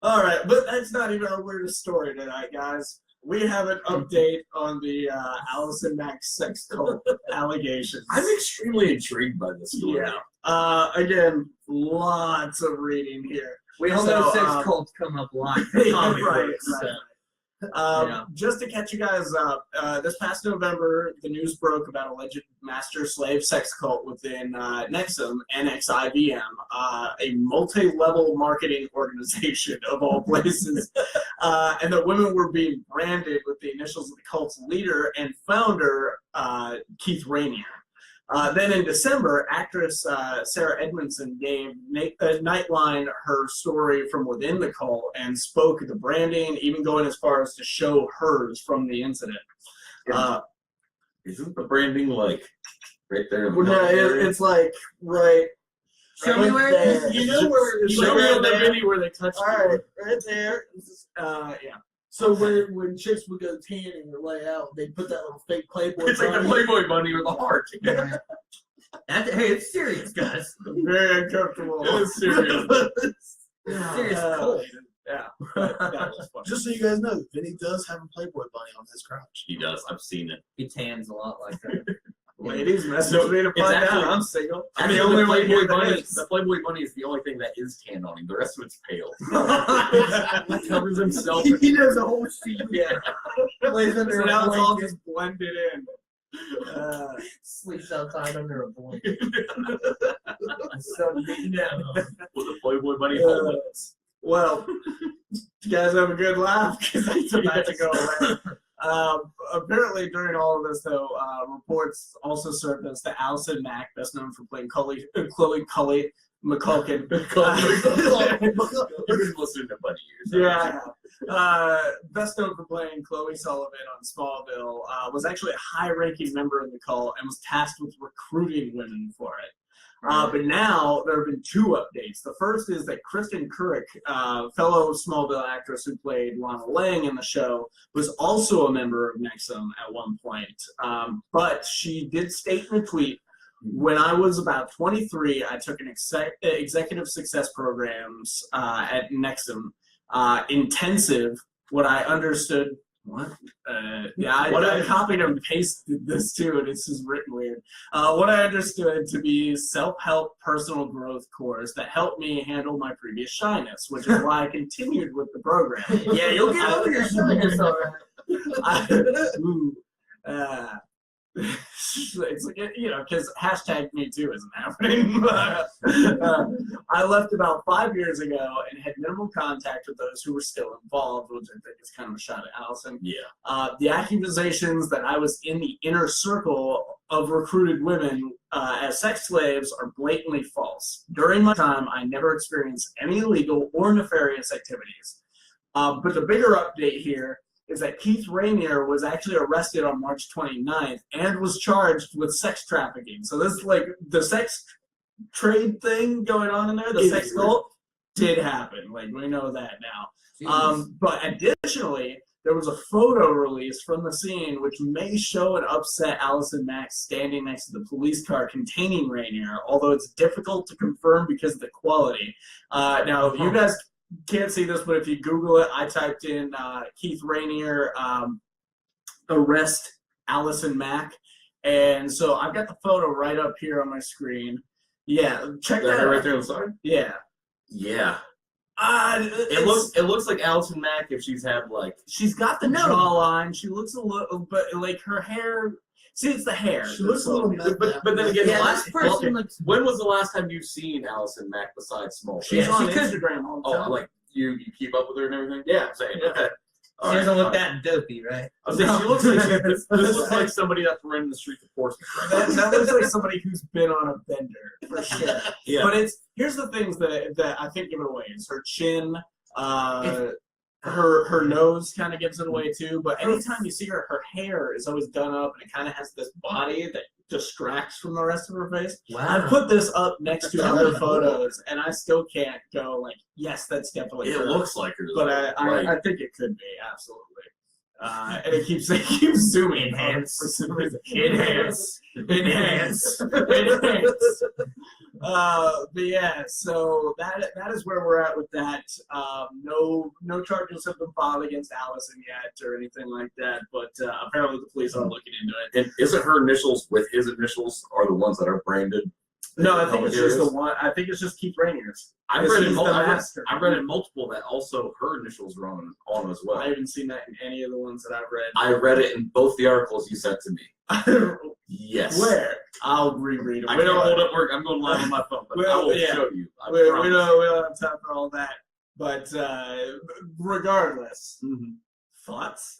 All right, but that's not even our weirdest story tonight, guys. We have an update on the Allison Mack sex cult allegations. I'm extremely intrigued by this story. Yeah. Again, lots of reading here. We all So, know sex cults come up a lot. Right, Comic right, books, right. so. Yeah. Just to catch you guys up, this past November, the news broke about alleged master-slave sex cult within Nexum, NXIVM, a multi-level marketing organization of all places, and that women were being branded with the initials of the cult's leader and founder, Keith Rainier. Then in December, actress Sarah Edmondson gave Nightline her story from within the cult and spoke of the branding, even going as far as to show hers from the incident. Isn't the branding like right there? Well, no, it's like right. Show me where it is. You know where it's Show like me right on the there. video where they touched All right, right there. Yeah. So when chicks would go tanning or lay out, they put that little fake Playboy. It's like the bunny. Playboy bunny with a heart. Hey, it's serious, guys. Very uncomfortable. It is serious. Serious cult. Yeah. That was funny. Just so you guys know, Vinny does have a Playboy bunny on his crotch. He does. I've seen it. He tans a lot like that. Ladies, message me to It's find actually- out. I'm single. I mean, the only way Playboy here bunny. that is. The Playboy bunny is the only thing that is tanned on him. The rest of it's pale. He Covers himself. He does a whole sheet. Yeah. Lays under So a now it's all blanket. just blended in. Sleeps outside under a blanket. So big now. With a Playboy bunny helmets. Well, you guys have a good laugh because it's about to go away. Apparently, during all of this, though, reports also surfaced that Allison Mack, best known for playing Chloe McCulkin. You've been listening to Bunny years. Yeah, best known for playing Chloe Sullivan on Smallville, was actually a high-ranking member in the cult and was tasked with recruiting women for it. But now there have been two updates. The first is that Kristen Couric, fellow Smallville actress who played Lana Lang in the show, was also a member of Nexum at one point. But she did state in a tweet, when I was about 23, I took an executive success programs at Nexum. Intensive, what I understood. What? I copied and pasted this too, and it's just written weird. What I understood to be self-help personal growth course that helped me handle my previous shyness, which is why I continued with the program. Yeah, you'll get over your shyness, all right. It's like, because hashtag me too isn't happening. I left about 5 years ago and had minimal contact with those who were still involved, which I think is kind of a shot at Allison. Yeah. The accusations that I was in the inner circle of recruited women as sex slaves are blatantly false. During my time, I never experienced any illegal or nefarious activities. But the bigger update here is that Keith Rainier was actually arrested on March 29th and was charged with sex trafficking. So this is like the sex trade thing going on in there, the sex cult, did happen. Like, we know that now. But additionally, there was a photo release from the scene which may show an upset Allison Mack standing next to the police car containing Rainier, although it's difficult to confirm because of the quality. Now, you guys can't see this, but if you Google it, I typed in Keith Rainier arrest Allison Mack, and so I've got the photo right up here on my screen. Yeah, check that out. Right there on the side. Yeah. Yeah. It looks like Allison Mack if she's had like she's got the jawline. She looks a little, but like her hair. See, it's the hair. She looks a little mad. But then again, yeah, last person looks. When was the last time you've seen Allison Mack besides Small? She's on Instagram all the time. Oh, like you keep up with her and everything? Yeah. Saying, Yeah. okay. She doesn't look that dopey, right? I was saying, she looks like this looks like somebody that's running the streets of Portsmouth. Right? That looks like somebody who's been on a bender for sure. Yeah. But here's the things that I think give it away is her chin, her nose kind of gives it away too. But anytime you see her hair is always done up and it kind of has this body that distracts from the rest of her face. Wow. I put this up next to other photos and I still can't go like, yes, that's definitely It her. looks like her. But I think it could be, absolutely. And it keeps zooming. Enhance. For some reason. Enhance. But yeah, so that is where we're at with that. No charges have been filed against Allison yet or anything like that, but apparently the police are looking into it. And isn't her initials with his initials are the ones that are branded? No, I think it's just the one. I think it's just Keith Rainier's. I've read in multiple that also her initials are on as well. I haven't seen that in any of the ones that I've read. I read it in both the articles you sent to me. Yes. Where? I'll reread them. I can't hold up work. I'm going live on my phone, but I will show you. We don't have time for all that. But regardless, thoughts?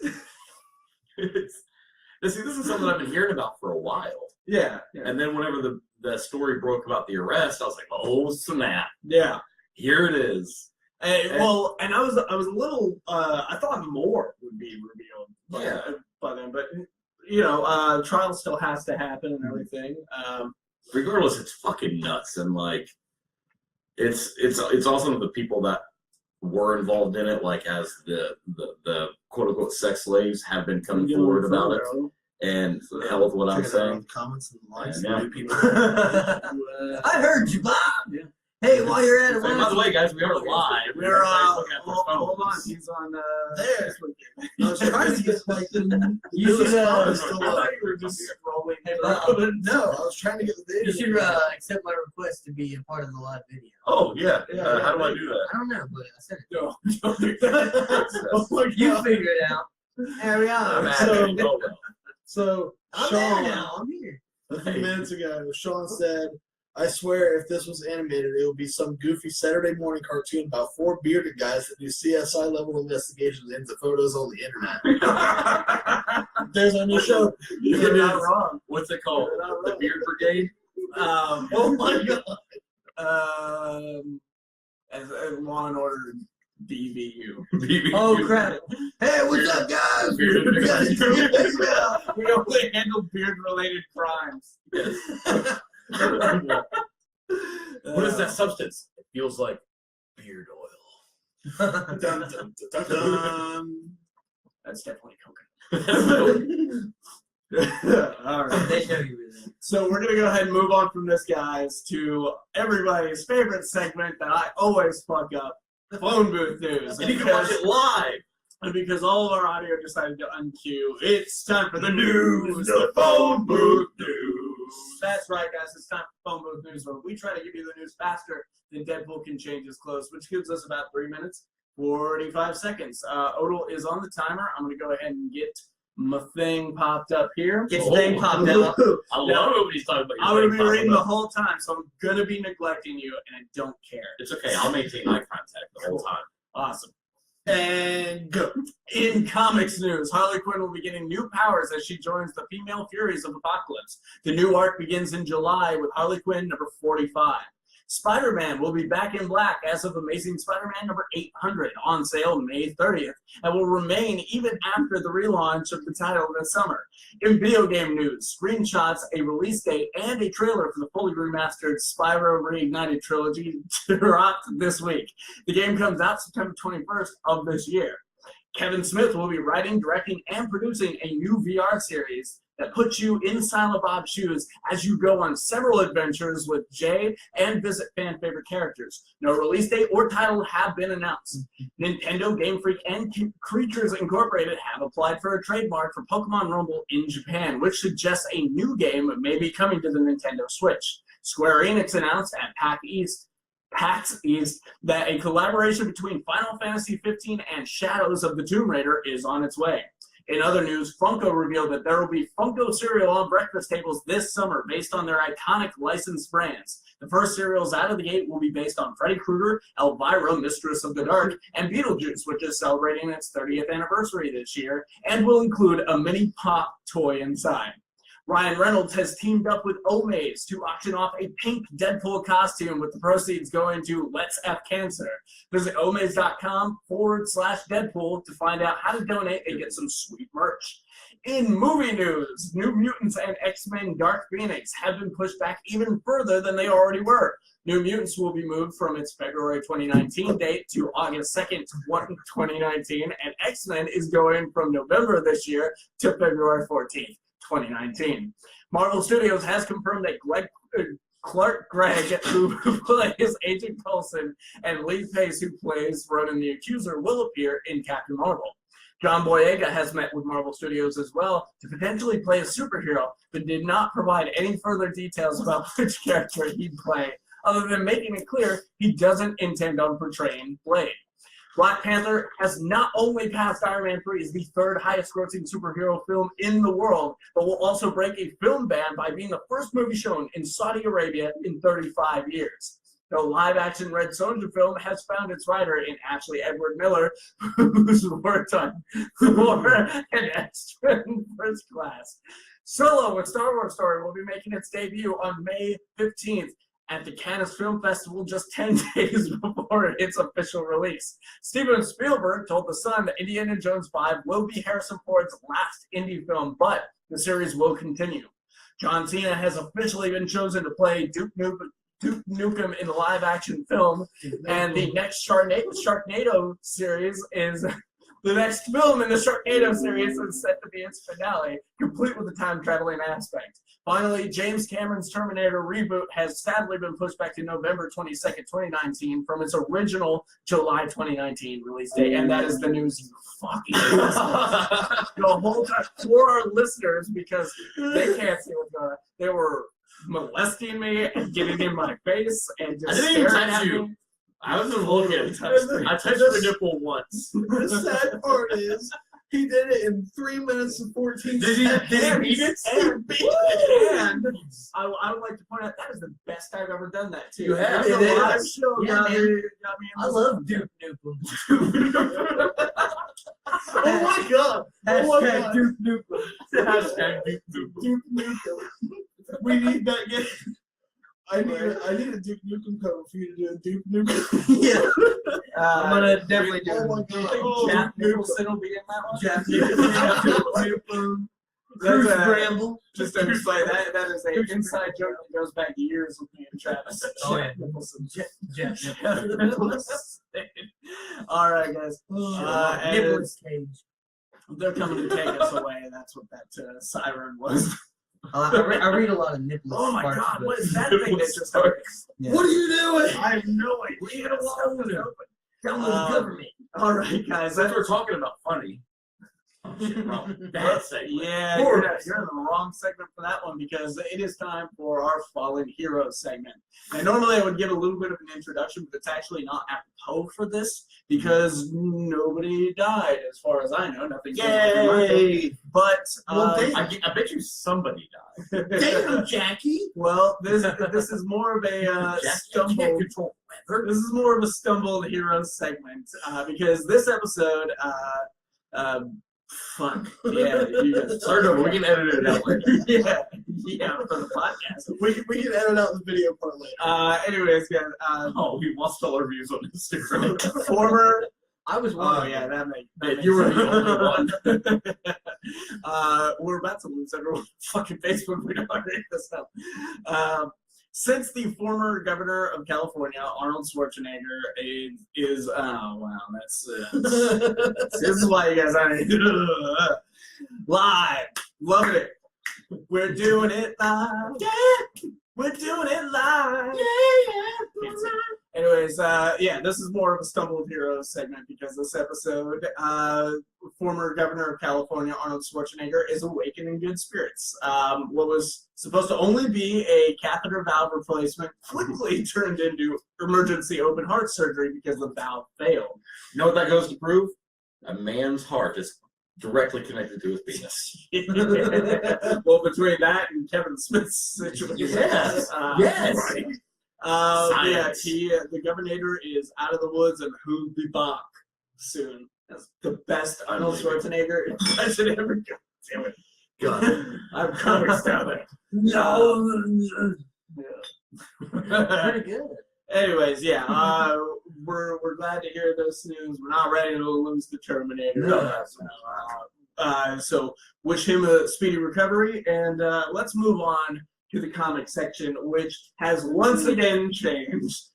This is something I've been hearing about for a while. Yeah. And then whenever the story broke about the arrest, I was like, oh snap! Yeah. Here it is. And I was a little. I thought more would be revealed by then, but trial still has to happen and everything. Regardless, it's fucking nuts, and like, it's also the people that were involved in it, like as the quote unquote sex slaves, have been coming forward about it. And hell with what I'm saying. Comments and likes. Yeah. People. I heard you, Bob. Yeah. Hey, while you're at it, So, by the way, guys, we are live. We're hold on. He's on there. I was trying to get like the You should, I thought you were just scrolling. No, I was trying to get the video. You should accept my request to be a part of the live video. Oh yeah. How do I do that? I don't know, but I said it. No, don't do that. You figure it out. There we are. So, So I'm there Sean, now. I'm here. a few minutes ago, Sean said, "I swear, if this was animated, it would be some goofy Saturday morning cartoon about 4 bearded guys that do CSI level investigations into photos on the internet." There's our new show. You're not wrong. What's it called? You're not The wrong. Beard Brigade? Oh my god! As Law and Order DVU. Oh crap! Hey, what's up, guys? Bearded We got a beard. new We only handle beard-related crimes. What is that substance? It feels like beard oil. Dun, dun, dun, dun, dun. That's definitely cocaine. All right. They show you it. So we're gonna go ahead and move on from this, guys, to everybody's favorite segment that I always fuck up: phone booth news. And you can watch it live. And because all of our audio decided to unqueue, it's time for the news, the phone booth news. That's right, guys. It's time for phone booth news, where we try to give you the news faster than Deadpool can change his clothes, which gives us about 3 minutes, 45 seconds. Odle is on the timer. I'm gonna go ahead and get my thing popped up here. Get your thing popped up. I love it when he's talking about your I'm gonna thing be reading the popping up. whole time, so I'm gonna be neglecting you, and I don't care. It's okay. I'll maintain eye contact the whole time. Awesome. And go. In comics news, Harley Quinn will be getting new powers as she joins the female Furies of Apocalypse. The new arc begins in July with Harley Quinn number 45. Spider-Man will be back in black as of Amazing Spider-Man number 800, on sale May 30th, and will remain even after the relaunch of the title this summer. In video game news, screenshots, a release date, and a trailer for the fully remastered Spyro Reignited trilogy dropped this week. The game comes out September 21st of this year. Kevin Smith will be writing, directing, and producing a new VR series that puts you in Silent Bob's shoes as you go on several adventures with Jay and visit fan favorite characters. No release date or title have been announced. Nintendo, Game Freak, and Creatures Incorporated have applied for a trademark for Pokemon Rumble in Japan, which suggests a new game may be coming to the Nintendo Switch. Square Enix announced at PAX East that a collaboration between Final Fantasy XV and Shadows of the Tomb Raider is on its way. In other news, Funko revealed that there will be Funko cereal on breakfast tables this summer based on their iconic licensed brands. The first cereals out of the gate will be based on Freddy Krueger, Elvira, Mistress of the Dark, and Beetlejuice, which is celebrating its 30th anniversary this year, and will include a mini pop toy inside. Ryan Reynolds has teamed up with Omaze to auction off a pink Deadpool costume, with the proceeds going to Let's F Cancer. Visit omaze.com/Deadpool to find out how to donate and get some sweet merch. In movie news, New Mutants and X-Men Dark Phoenix have been pushed back even further than they already were. New Mutants will be moved from its February 2019 date to August 2nd, 2019, and X-Men is going from November this year to February 14th. 2019. Marvel Studios has confirmed that Clark Gregg, who plays Agent Coulson, and Lee Pace, who plays Ronan the Accuser, will appear in Captain Marvel. John Boyega has met with Marvel Studios as well to potentially play a superhero, but did not provide any further details about which character he'd play, other than making it clear he doesn't intend on portraying Blade. Black Panther has not only passed Iron Man 3 as the third highest grossing superhero film in the world, but will also break a film ban by being the first movie shown in Saudi Arabia in 35 years. The live-action Red Sonja film has found its writer in Ashley Edward Miller, who's worked on Thor and X-Men First Class. Solo, a Star Wars story, will be making its debut on May 15th. At the Cannes Film Festival just 10 days before its official release. Steven Spielberg told The Sun that Indiana Jones 5 will be Harrison Ford's last indie film, but the series will continue. John Cena has officially been chosen to play Duke Nukem in the live-action film, and the next Sharknado series is... The next film in the Sharknado series is set to be its finale, complete with a time-traveling aspect. Finally, James Cameron's Terminator reboot has sadly been pushed back to November 22nd, 2019 from its original July 2019 release date, and that is the news you fucking the whole time for our listeners, because they can't see what's going on. They were molesting me and getting in my face and just I didn't even staring touch at you. me. I wasn't looking. I touched your nipple once. The sad part is, He did it in 3 minutes and 14 Did he seconds. beat it? And beat it. And I would like to point out that is the best I've ever done that too. You have. It It live is. show Yeah, got man. me in I the love Duke Nukem. Oh my god! Oh my god! Duke Nukem. Hashtag Duke Nukem. Duke Nukem. We need that game. I need a Duke Nukem cover for you to do a Duke Nukem. Yeah. I'm gonna definitely do Oh my it. god! think Jack Nicholson will be in that one. Jack Nicholson. That's Bruce a- Bramble. Just to explain, that is an inside joke that goes back years with me and Travis. Oh, yeah. Jack Nicholson. Jack All right, guys. And Nicholas Cage. they're coming to take us away. That's what that siren was. I read a lot of Nicholas Oh my Sparks God! books. What is that thing that just happened? Yeah. What are you doing? I have no idea. Leave it alone. Open. Down with the government. All right, guys. Since we're talking about funny. Oh, shit, wrong. Bad segment. Yeah, Poor you're in the wrong segment for that one because it is time for our Fallen Heroes segment. And normally I would give a little bit of an introduction, but it's actually not apropos for this because nobody died, as far as I know. Nothing's been remarkable. But Well, I bet you somebody died. Damn, Jackie! well, this is more of a Jack, you stumble. can't control weather. This is more of a stumbled heroes segment because this episode, fuck yeah, you guys. Sorry, no, we can edit it out later. yeah, for the podcast. We can edit out the video part later. Anyways, guys, Oh, we lost all our views on Instagram. former. I was Oh one. yeah, that Yeah, you were the only one. We're about to lose everyone. Fucking Facebook. We don't read this up. Since the former governor of California, Arnold Schwarzenegger, is oh wow, that's this is why you guys aren't live. Love it. We're doing it live. Yeah, we're doing it live. Yeah. Anyways, yeah, this is more of a stumbled heroes segment because this episode, former governor of California, Arnold Schwarzenegger, is awakened in good spirits. What was supposed to only be a catheter valve replacement quickly turned into emergency open heart surgery because the valve failed. You know what that goes to prove? A man's heart is directly connected to his penis. Well, between that and Kevin Smith's situation, Yes. yes. Right. Yeah, Science. the governor is out of the woods and who'll be back soon. That's the best Arnold Schwarzenegger impression ever. God damn it. God. I'm comics down there. No. Yeah. Pretty good. Anyways, yeah, we're glad to hear this news. We're not ready to lose the Terminator. No. So wish him a speedy recovery, and let's move on to the comic section, which has once again changed.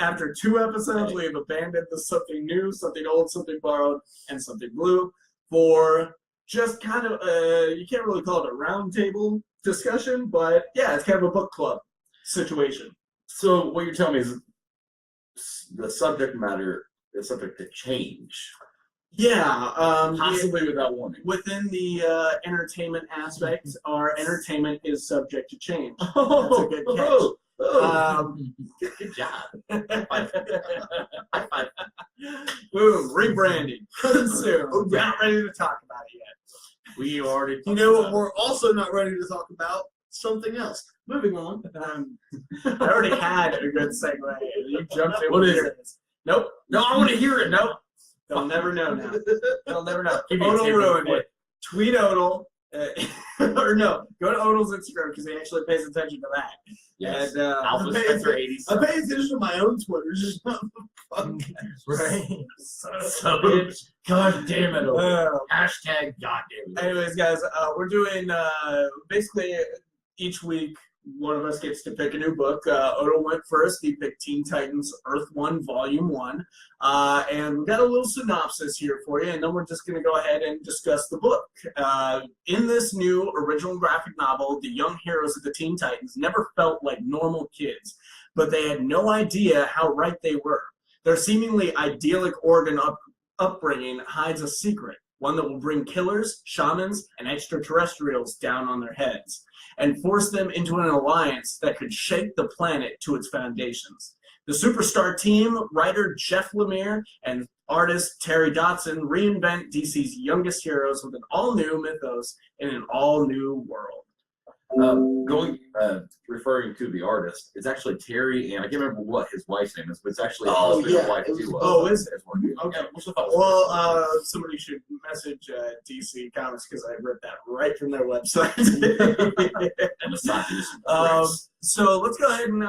After 2 episodes, we have abandoned the something new, something old, something borrowed, and something blue for just kind of you can't really call it a roundtable discussion, but yeah, it's kind of a book club situation. So what you're telling me is the subject matter is subject to change, Yeah, possibly without warning. within the entertainment aspect, our entertainment is subject to change. Oh, That's a good catch. Good job. High five. Boom, rebranding. Coming soon. We're not ready to talk about it yet. We already. You know what we're also not ready to talk about? Something else. Moving on. I already had a good segue. You jumped in. What with is yours. Nope. No, I want to hear it. No. They'll never know now. They'll never know. Give me a Odle tip ruined real it. Tweet Odle. Or no, go to Odle's Instagram because he actually pays attention to that. Yes. And, Alpha I pay Spencer I 87. pay attention to my own Twitter, just not the podcast. Right. So, God damn it. Hashtag God damn it. Anyways, guys, we're doing basically each week. One of us gets to pick a new book. Odle went first. He picked Teen Titans Earth 1, Volume 1. And we got a little synopsis here for you, and then we're just going to go ahead and discuss the book. In this new original graphic novel, the young heroes of the Teen Titans never felt like normal kids, but they had no idea how right they were. Their seemingly idyllic Oregon upbringing hides a secret, one that will bring killers, shamans, and extraterrestrials down on their heads, and force them into an alliance that could shake the planet to its foundations. The Superstar team, writer Jeff Lemire and artist Terry Dotson reinvent DC's youngest heroes with an all-new mythos in an all-new world. Referring to the artist, it's actually Terry, and I can't remember what his wife's name is, but it's actually Oh, his yeah, wife it was- too. oh, is it? Okay. Well, somebody should message DC Comics because I read that right from their website. And the Saki So let's go ahead and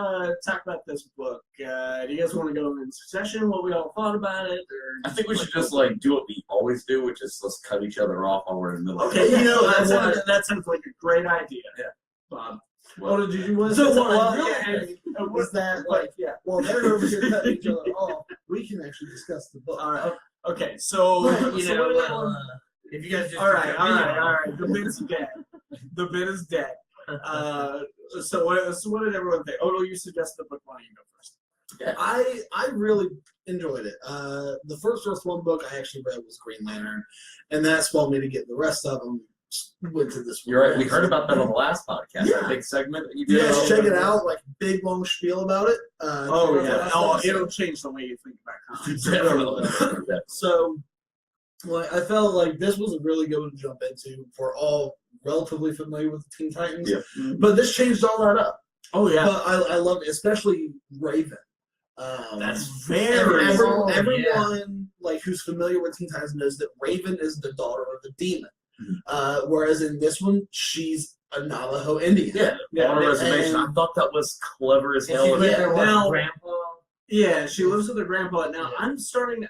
talk about this book. Do you guys want to go in succession? What we all thought about it? Or I think we should just like do what we always do, which is let's cut each other off while we're in the middle. Okay, Yeah, you know yeah, that sounds like a great idea. Yeah. Bob. Well, Did you want to So say what something? I really Yeah, think and was that, like, yeah. while they're over here cutting each other off, we can actually discuss the book. All right. Okay. So You so know, what do we want- if you guys just all right. The bit's dead. The bit is dead. So what did everyone think? Odle, you suggest the book. Why don't you go first? yeah. I really enjoyed it. The first Earth One book I actually read was Green Lantern, and that spawned me to get the rest of them. Went to this one. You're right. We heard about that on the last podcast. Yeah. That big segment that you did. Yes, check it out. Like big long spiel about it. Oh yeah. That's Oh, awesome. it'll change the way you think about comics. Definitely. So, like, I felt like this was a really good one to jump into for all relatively familiar with the Teen Titans. Yeah. But this changed all that up. Oh yeah. But I loved it, especially Raven. That's very everyone like who's familiar with Teen Titans knows that Raven is the daughter of the demon. Whereas in this one, she's a Navajo Indian. Yeah. On a reservation. I thought that was clever as hell. Now- grandpa. Yeah, she lives with her grandpa. Now I'm starting.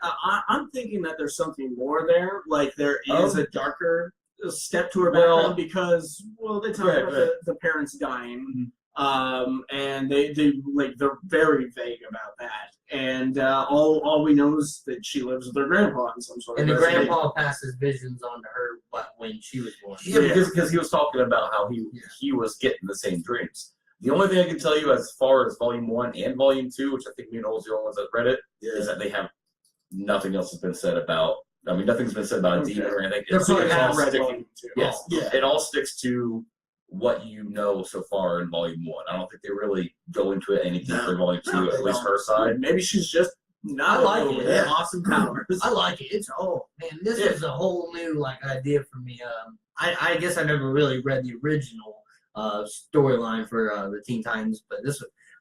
I'm thinking that there's something more there. Like there is a darker step to her background because they talk about the parents dying, and they're very vague about that. And all we know is that she lives with her grandpa in some sort of. And the reservation. grandpa passes visions on to her, but when she was born. Yeah, because he was talking about how he was getting the same dreams. The only thing I can tell you as far as Volume 1 and Volume 2, which I think me and Ol's the only ones that read it, is that they have nothing else has been said about. I mean, nothing's been said about a demon or anything. They're probably It's not all read sticking. Volume 2. Yes, Yeah. it all sticks to what you know so far in Volume 1. I don't think they really go into it any deeper in Volume 2, No, at they least don't. her side. Maybe she's just not I like alone it, with yeah. awesome powers. I like it. It's man, this is a whole new idea for me. I guess I never really read the original storyline for the Teen Titans, but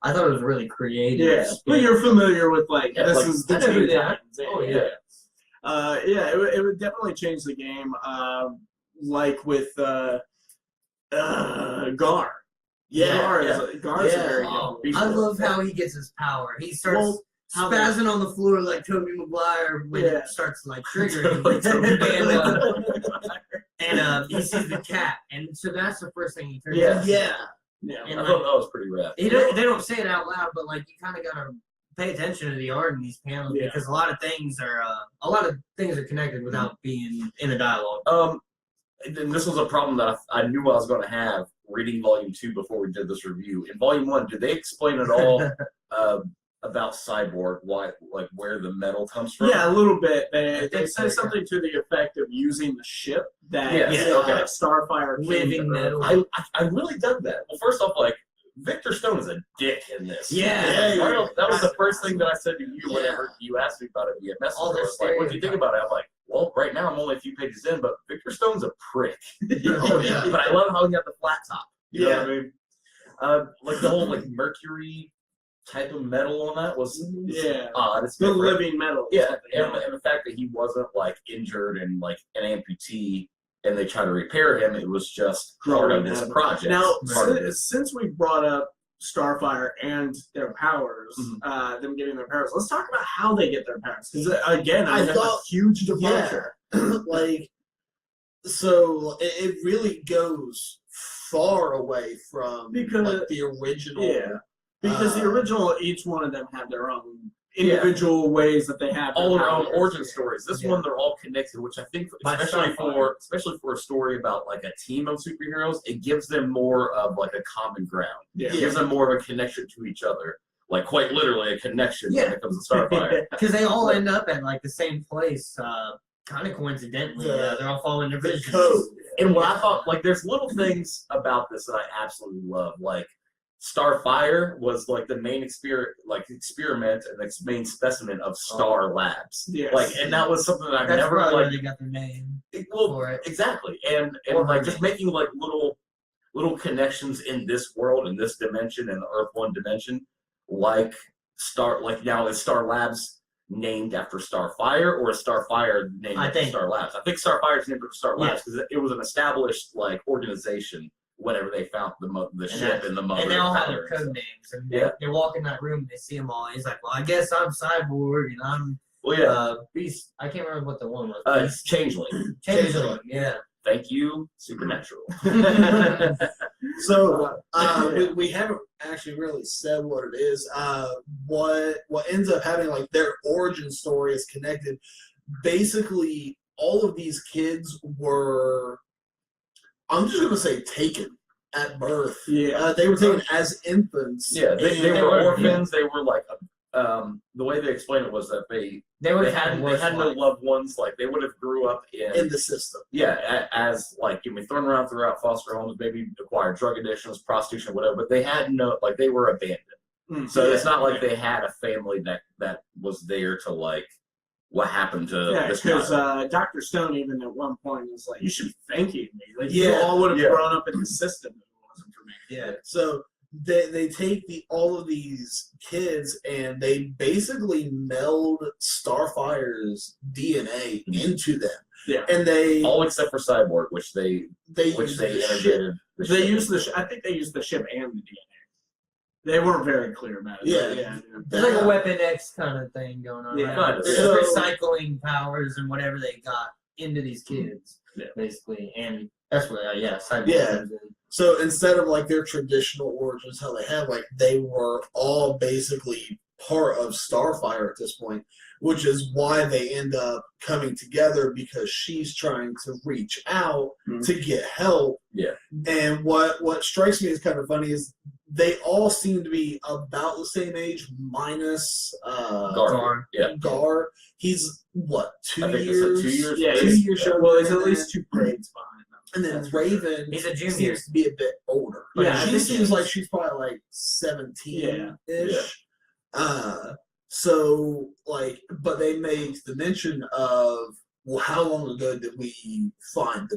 I thought it was really creative. Yeah, but you're familiar with this is the Teen yeah. Titans. Oh, yeah. It would definitely change the game. Like with Gar. Gar is a very good piece. I love how he gets his power. He starts Well, how they- spazzing on the floor like Tobey Maguire when Yeah. it starts triggering. and he sees the cat, and so that's the first thing he turns. Yeah. into. Yeah. Yeah. And I thought that was pretty rad. they don't say it out loud, but you kind of gotta pay attention to the art in these panels because a lot of things are connected without being in the dialogue. And this was a problem that I knew I was going to have reading Volume 2 before we did this review. In Volume 1, did they explain at all about Cyborg, where the metal comes from? Yeah, a little bit. They think say so, something to the effect of using the ship that Yes, Starfire came Living to Earth. metal. I really dug that. Well, first off, Victor Stone is a dick in this. Yeah. That was the first thing that I said to you whenever you asked me about it via message. All I their was like, what do you think about it? I'm like, well, right now I'm only a few pages in, but Victor Stone's a prick. Oh, yeah. But I love how he got the flat top. You know Yeah. what I mean? The whole mercury type of metal on that was odd. It's The different. living metal. Yeah, and the fact that he wasn't injured and an amputee, and they try to repair him, it was just part of this project. Now, Part of it. since we brought up Starfire and their powers, them getting their powers, let's talk about how they get their powers. Because again, I thought a huge departure. So it really goes far away from Because- the original. Yeah, because the original, each one of them have their own individual ways that they have All their own powers. origin stories. This one, they're all connected, which I think, By especially Starfire. for a story about a team of superheroes, it gives them more of a common ground. Yeah. It gives them more of a connection to each other, quite literally a connection when it comes to Starfire. Because they all end up at the same place, kind of coincidentally. They're all following their visions. code. And what I thought, there's little things about this that I absolutely love. Starfire was like the main experiment and the main specimen of Star Labs. Yes. Like, and that was something that I've That's never probably where like. they got their name. Well, for it. exactly, and Or like her just name. making like little connections in this world, in this dimension, in the Earth One dimension, like now is Star Labs named after Starfire, or is Starfire named after Star Labs? I think Starfire is named after Star Labs because it was an established like organization whenever they found the ship and the mother. And they all have patterns. their code names. And Yeah. they walk in that room and they see them all. And he's like, well, I guess I'm Cyborg and I'm Well, yeah, Beast. I can't remember what the one was. it's Changeling. Changeling. Yeah. Thank you, Supernatural. So we haven't actually really said what it is. What ends up having like their origin story is connected. Basically, all of these kids were, I'm just gonna say, taken at birth. Yeah. They were taken as infants. Yeah, they and- were orphans. They were like, the way they explained it was that they They had worse no life. loved ones. Like they would have grew up in the system. as like thrown around throughout foster homes, maybe acquired drug addictions, prostitution, whatever. But they had no, like they were abandoned. So it's not like they had a family that was there to like what happened to this because child. Dr. Stone even at one point was like, "You should be thanking me. Like Yeah. you all would have Yeah. grown up in the system if it wasn't for me." Yeah. So they take all of these kids and they basically meld Starfire's DNA into them. Yeah. And they All except for Cyborg, which they use the ship. integrated. They used I think they used the ship and the DNA. They weren't very clear about it. Yeah. but yeah. It's like a Weapon X kind of thing going on. Yeah. Right? Kind of, They're yeah. just recycling powers and whatever they got into these kids, Yeah. basically. And that's what, Cyborg Yeah. comes in. So instead of like their traditional origins, how they have, like they were all basically part of Starfire at this point, which is why they end up coming together because she's trying to reach out to get help. Yeah. And what strikes me as kind of funny is they all seem to be about the same age, minus Gar. Yeah. Gar. He's what, I think years? it's 2 years. Yeah, 2 he's, years well, younger he's at than least 2 grades behind them. And then That's for Raven He's a junior. seems to be a bit older. Yeah, But I she think seems she like is. she's probably like 17-ish. Yeah. So like, but they make the mention of, well, how long ago did we find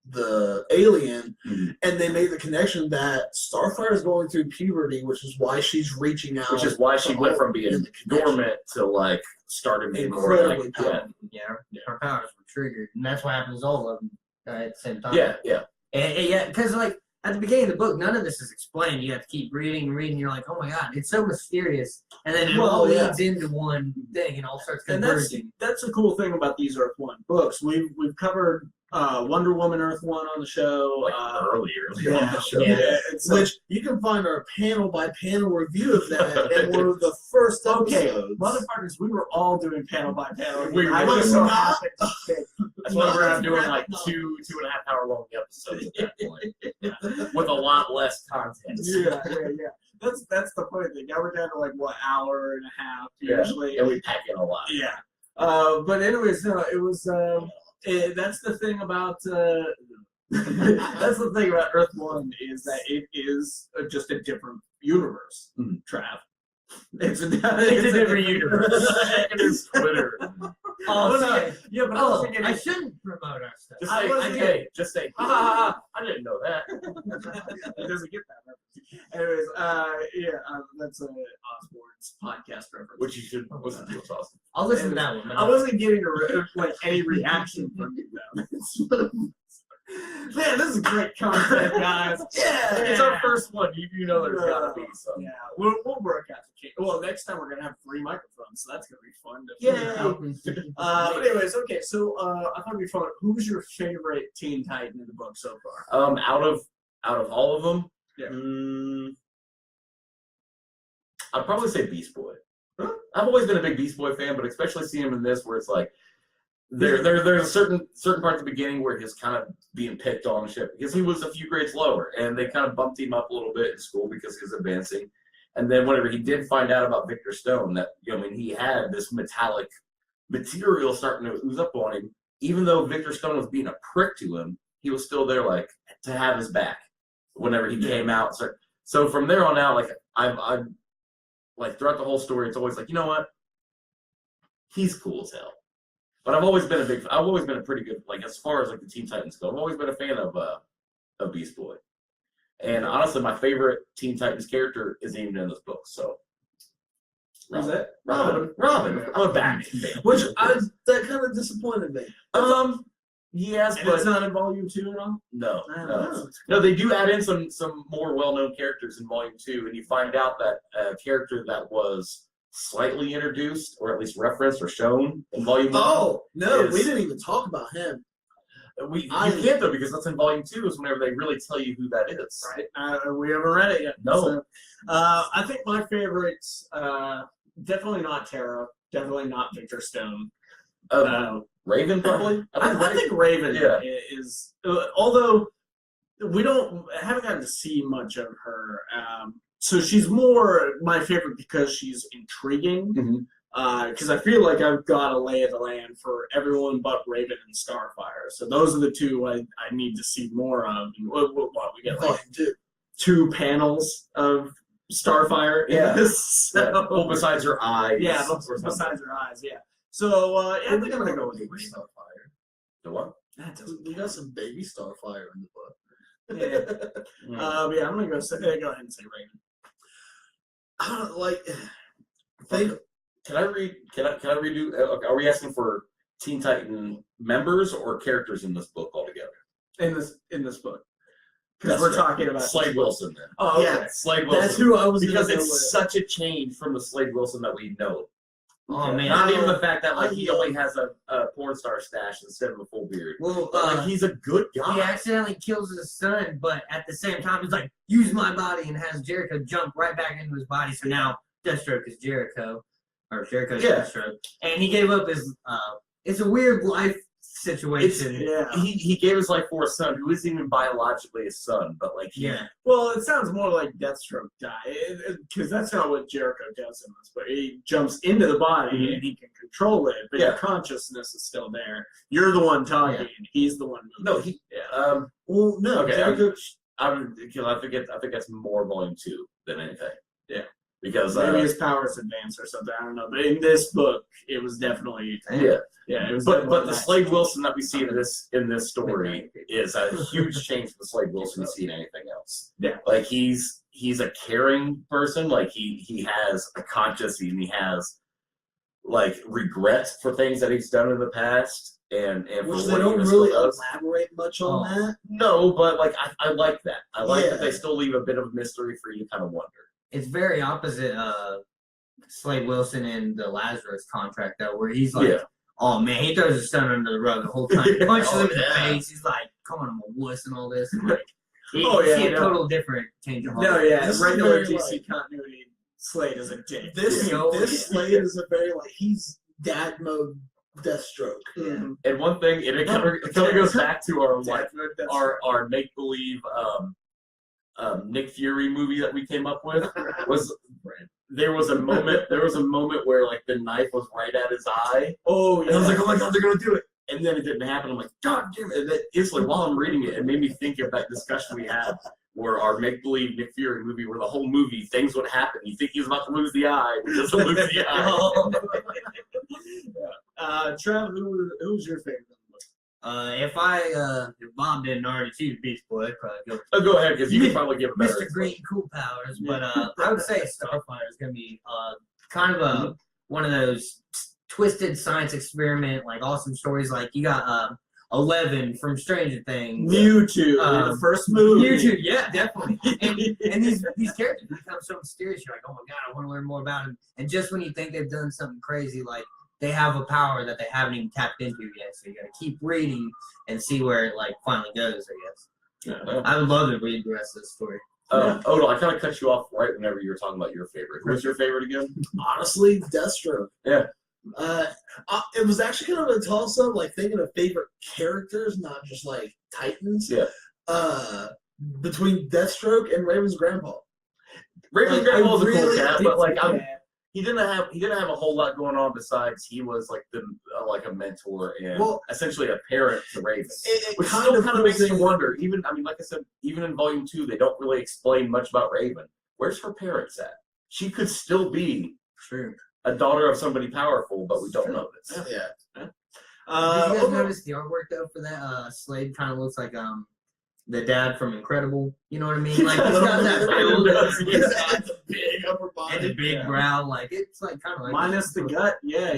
the alien? Mhm. And they made the connection that Starfire is going through puberty, which is why she's reaching out. Which is why she to went all from being in the connection. dormant to like starting being more Incredibly like powerful. Her powers were triggered. And that's what happens to all of them at the same time. yeah. And because like at the beginning of the book, none of this is explained. You have to keep reading and reading. You're like, oh my god, it's so mysterious. And then it all leads into one thing and all starts And converging. that's the cool thing about these Earth One books. We've covered Wonder Woman Earth One on the show. Like earlier on the show. Yeah, it's Which you can find our panel by panel review of that in one of the first okay. episodes. Motherfuckers, we were all doing panel by panel. We I were just so not. happened to pick. That's why we're doing Not like enough. 2.5 hour long episodes at that point. With a lot less content. Yeah. That's the funny thing. Now we're down to like what, hour and a half Yeah. usually. And we pack in a lot. Yeah. But anyways, no, it was. That's the thing about. That's the thing about Earth One is that it is just a different universe. Mhm. Trav. It's a different universe. It is Twitter. Oh, yeah, but I was oh, thinking. I shouldn't promote our stuff. Just I say, wasn't- just say, ha ha ha, I didn't know that. He doesn't get that reference. Anyways, that's Osborne's podcast reference. Which you should listen to. It's awesome. I'll listen to that one. I wasn't getting any reaction from you though. Man, this is great content, guys. Yeah, it's our first one. You know there's gotta be some. Yeah, we'll work out the change. Well, next time we're gonna have 3 microphones, so that's gonna be fun to figure out. But anyways, okay. So I thought it'd be fun. Who's your favorite Teen Titan in the book so far? Out of all of them, Yeah. I'd probably say Beast Boy. Huh? I've always been a big Beast Boy fan, but especially seeing him in this, where it's like there's a certain part at the beginning where he's kind of being picked on and shit because he was a few grades lower, and they kind of bumped him up a little bit in school because he was advancing. And then whenever he did find out about Victor Stone, that he had this metallic material starting to ooze up on him, even though Victor Stone was being a prick to him, he was still there, like to have his back whenever he came out. So from there on out, like I've like throughout the whole story, it's always like, you know what? He's cool as hell. But I've always been a pretty good, like as far as like the Teen Titans go, I've always been a fan of Beast Boy. And honestly, my favorite Teen Titans character isn't even in this book. So Who's that? Robin. I'm a Batman fan. Which that kind of disappointed me. Yes, And but it's not in volume 2 at all? No, they do add in some more well-known characters in volume 2, and you find out that a character that was slightly introduced, or at least referenced or shown in volume 1. Oh no, we didn't even talk about him. You can't though, because that's in volume 2 is whenever they really tell you who that is. Right. We haven't read it yet. No. So, I think my favorites, definitely not Tara, definitely not Victor Stone. Raven, probably? I think Raven is, although we haven't gotten to see much of her. So she's more my favorite because she's intriguing. Because I feel like I've got a lay of the land for everyone but Raven and Starfire. So those are the two I need to see more of. And what we get like 2 panels of Starfire in this. So. Well, besides her eyes. Yeah, besides her eyes, yeah. So I think I'm gonna go with Baby Starfire. The what? We got some baby Starfire in the book. Yeah. Yeah, I'm gonna go ahead and say Raven. Can I redo? Are we asking for Teen Titan members or characters in this book altogether? In this book. Because we're talking about Slade Wilson then. Oh, okay. Yeah, Slade Wilson. That's who I was because gonna go it's with. such a change from the Slade Wilson that we know. Oh man, Not even the fact that like he only has a porn star stash instead of a full beard. Well, But like he's a good guy. he accidentally kills his son, but at the same time, he's like, use my body, and has Jericho jump right back into his body. So now Deathstroke is Jericho, or Jericho's Deathstroke. And he gave up his, it's a weird life situation. He gave his life for a son who isn't even biologically his son, but like Well, it sounds more like Deathstroke die, because that's not what Jericho does in this. But he jumps into the body and he can control it, but your consciousness is still there. You're the one talking, and he's the one moving. Well, no. Okay, Jericho, I think that's more volume 2 than anything. Yeah, because maybe his powers advance or something. I don't know, but in this book, it was definitely Yeah, it was. But the Slade Wilson that we see in this story is a huge change from the Slade Wilson we see in anything else. Yeah, like he's a caring person. Like he has a conscience and he has like regrets for things that he's done in the past and which for they what don't he really does. elaborate much on that. No, but like I like that. I like that they still leave a bit of mystery for you to kind of wonder. It's very opposite Slade Wilson in the Lazarus contract though, where he's like, oh man, he throws his son under the rug the whole time. He punches him in the face. He's like, come on, I'm a wuss and all this. And like, you see a total different change of heart. No, yeah, This is regular very, DC continuity. Slade is a dick. This Slade is a very he's dad mode Deathstroke. Mhm. And one thing, it kind of goes back to our make believe Nick Fury movie that we came up with was there was a moment where like the knife was right at his eye. Oh yeah. And I was like, oh my god, they're gonna do it. And then it didn't happen. I'm like, god damn it. And then instantly while I'm reading it, it made me think of that discussion we had where our make believe Nick Fury movie where the whole movie things would happen. You think he's about to lose the eye, he doesn't lose the eye. Trav, who's your favorite? If Bob didn't already choose Beast Boy, I'd probably go. Oh, go ahead, because you can probably give a better Mr. Green, cool powers, but I would say Starfire is gonna be kind of one of those twisted science experiment, like awesome stories. Like you got 11 from Stranger Things, Mewtwo, the first movie. Mewtwo, yeah, definitely. and these characters become so mysterious. You're like, oh my god, I want to learn more about them. And just when you think they've done something crazy, like they have a power that they haven't even tapped into yet. So you got to keep reading and see where it like finally goes. I guess. Yeah. I would love to read the rest of the story. Odle, I kind of cut you off right whenever you were talking about your favorite. Who was your favorite again? Honestly, Deathstroke. Yeah. It was actually kind of a toss-up, like thinking of favorite characters, not just like Titans. Yeah. Between Deathstroke and Raven's grandpa. Raven's grandpa was a cool cat, but like he didn't have a whole lot going on besides he was like like a mentor and essentially a parent to Raven. Which still kind of makes you wonder. Even like I said, even in Volume 2, they don't really explain much about Raven. Where's her parents at? She could still be a daughter of somebody powerful, but we don't know this. Yeah. Did you guys notice the artwork though for that? Slade kind of looks like the dad from Incredible. You know what I mean? Like he's got that build, the big upper body and the big brow. Like it's like kind of like minus the gut. Yeah.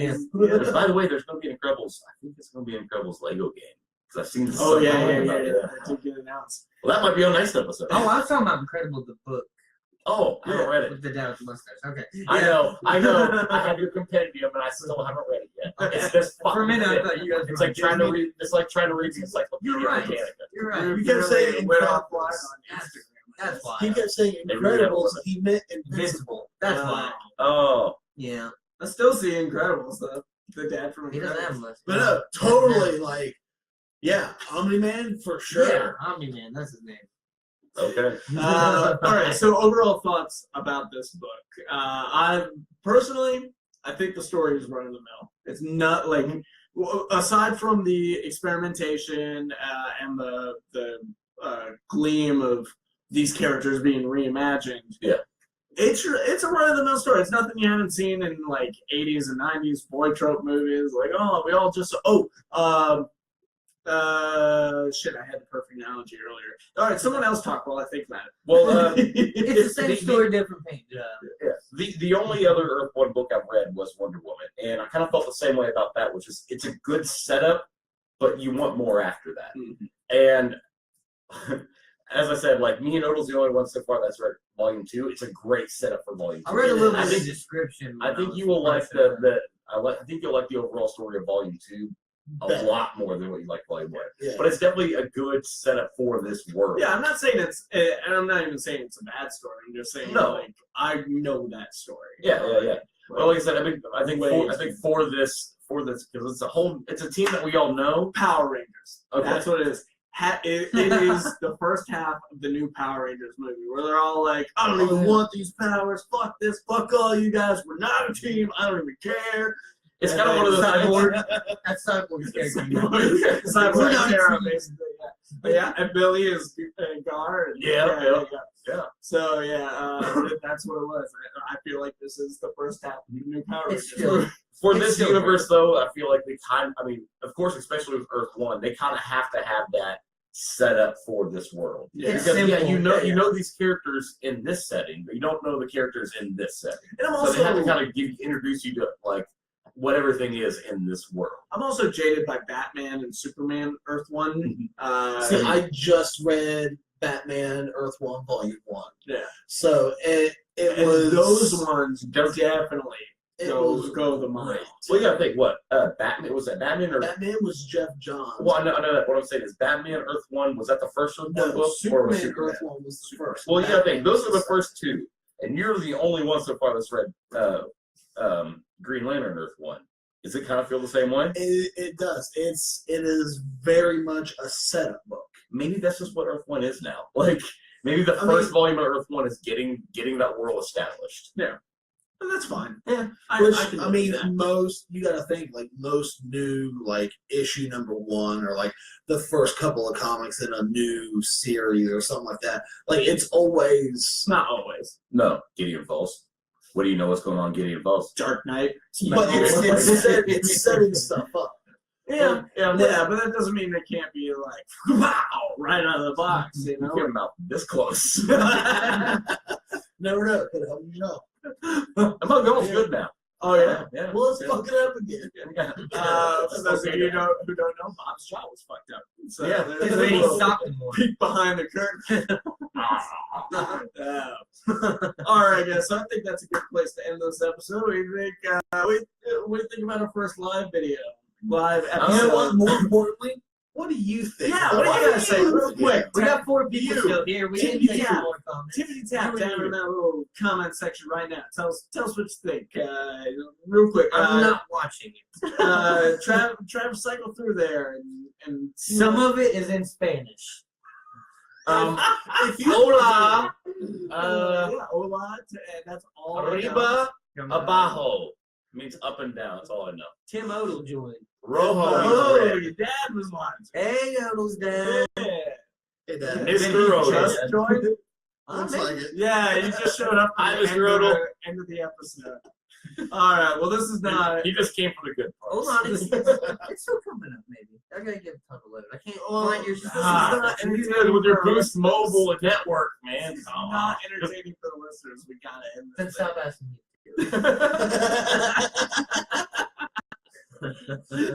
By the way, there's going to be an Incredibles. I think it's going to be an Incredibles Lego game because I've seen. Oh yeah. That did get announced. Well, that might be a nice episode. Oh, I was talking about Incredible the book. Oh, I haven't read it. With the dad with the mustache. Okay. I know. I have your compendium, and I still haven't read it yet. Okay. It's just For a minute, I thought you guys. It's like trying to read. It's like trying to read the Encyclopedia Britannica. You're right. You kept saying Incredibles. That's why. He kept saying Incredibles. He meant Invincible. That's why. Oh. Yeah. I still see Incredibles though. The dad from He doesn't have Incredibles. much. But no, totally like, yeah, Omni-Man for sure. Yeah, Omni-Man. That's his name. Okay. All right. So overall thoughts about this book. I think the story is run of the mill. It's not like, aside from the experimentation and the gleam of these characters being reimagined. Yeah. It's a run of the mill story. It's nothing you haven't seen in like 80s and 90s boy trope movies. Like, we all just shit, I had the perfect analogy earlier. All right, someone else talk while I think about it. Well, It's the same story, different paint job. Yeah. The only other Earth One book I've read was Wonder Woman, and I kind of felt the same way about that, which is it's a good setup, but you want more after that. And as I said, like me and Odle's the only one so far that's read Volume 2. It's a great setup for Volume 2. I read a little bit of the description. I think you will like I think you'll like the overall story of Volume 2 a lot more than what you like Volume 1. Yeah. But it's definitely a good setup for this world. Yeah, I'm not saying and I'm not even saying it's a bad story. I'm just saying like I know that story. Yeah. Well, like I said, I think for this because it's a team that we all know. Power Rangers. Okay. That's what it is. It is the first half of the new Power Rangers movie where they're all like, I don't even want these powers. Fuck this. Fuck all you guys. We're not a team. I don't even care. It's kind of one of those Cyborg. That's Cyborg's character. Cyborg era, basically. Yeah, and Billy is Gar. Yeah. So that's what it was. I feel like this is the first half of the new Power Rangers. For this universe, though, I feel like of course, especially with Earth 1, they kind of have to have that set up for this world. Yeah. Because you know these characters in this setting, but you don't know the characters in this setting. And so they have to kind of introduce you to like what everything is in this world. I'm also jaded by Batman and Superman Earth 1. See, I just read Batman Earth 1 Volume 1. Yeah. So it was those ones definitely go the mile. Well, you gotta think what Batman was that Batman or Batman was Jeff Johns. Well, I know that. What I'm saying is Batman Earth 1 was that the first Earth 1 book or was Superman Superman? Earth 1 was the first. Well, you gotta think those are the first two, and you're the only one so far that's read Green Lantern Earth 1. Does it kind of feel the same way? It does. It is very much a setup book. Maybe that's just what Earth 1 is now. Like maybe the first volume of Earth 1 is getting that world established. Yeah. And that's fine. Yeah. Most you gotta think like most new like issue number 1 or like the first couple of comics in a new series or something like that. Like it's always not always. No, Gideon Falls. What do you know what's going on in Gideon Falls? Dark Knight. But it's setting stuff up. Yeah, but that doesn't mean they can't be like, wow, right out of the box, you know? Get them out this close. Never know. Could help you know. I'm going good now. Oh, yeah? Well, let's fuck it up again. For those of you who don't know, Bob's jaw was fucked up. So his lady stopped him. Peek behind the curtain. All right, guys. So I think that's a good place to end this episode. We think about our first live video, live episode. You know what? More importantly, what do you think? Yeah, what do you guys say, real quick? We got 4 people still here. We didn't take some more comments. Tiffany Tap down in that little comment section right now. Tell us what you think. Real quick. I'm not watching it. Travis, cycle through there and some of it is in Spanish. If you hola, hola, that's all. Arriba, Abajo means up and down. That's all I know. Tim Odle joined. Rojo Oh, means red. your dad was watching. Hey, Odle's dad. Yeah. Hey, Dad. Mr. Odle. Just joined. Looks like it. Yeah, you just showed up Hi, at the Mr. end of Odle. end of the episode. All right. Well, this is not. He just came from the good parts. Hold on, it's still coming up. Maybe I gotta give a load. I can't find your. You guys with your Boost Mobile network, man. It's Come not on. entertaining for the listeners. We gotta end Then this. stop asking me.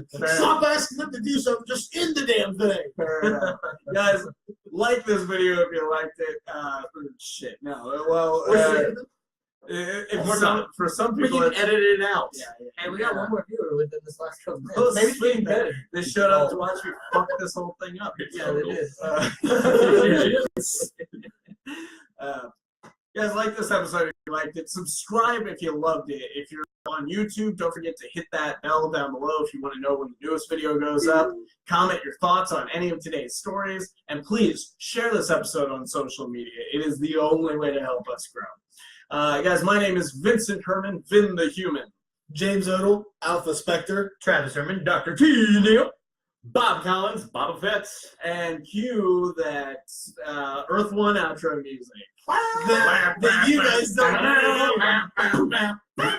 Stop asking them to do something. Just end the damn thing. Fair enough. Guys, like this video if you liked it. Shit, no. Well, if We're some, not. for some We people, can it's- edit it out. yeah, Hey, we got one more viewer within this last couple minutes. Oh, Maybe it's sweet, getting man. better. They showed up to watch me fuck this whole thing up. Yeah, they did. Guys, like this episode if you liked it. Subscribe if you loved it. If you're on YouTube, don't forget to hit that bell down below if you want to know when the newest video goes up. Comment your thoughts on any of today's stories. And please share this episode on social media. It is the only way to help us grow. Guys, my name is Vincent Herman, Vin the Human. James Odle, Alpha Spectre. Travis Herman, Dr. T. Neal, Bob Collins, Boba Fett. And cue that Earth One outro music. That you guys don't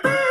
know.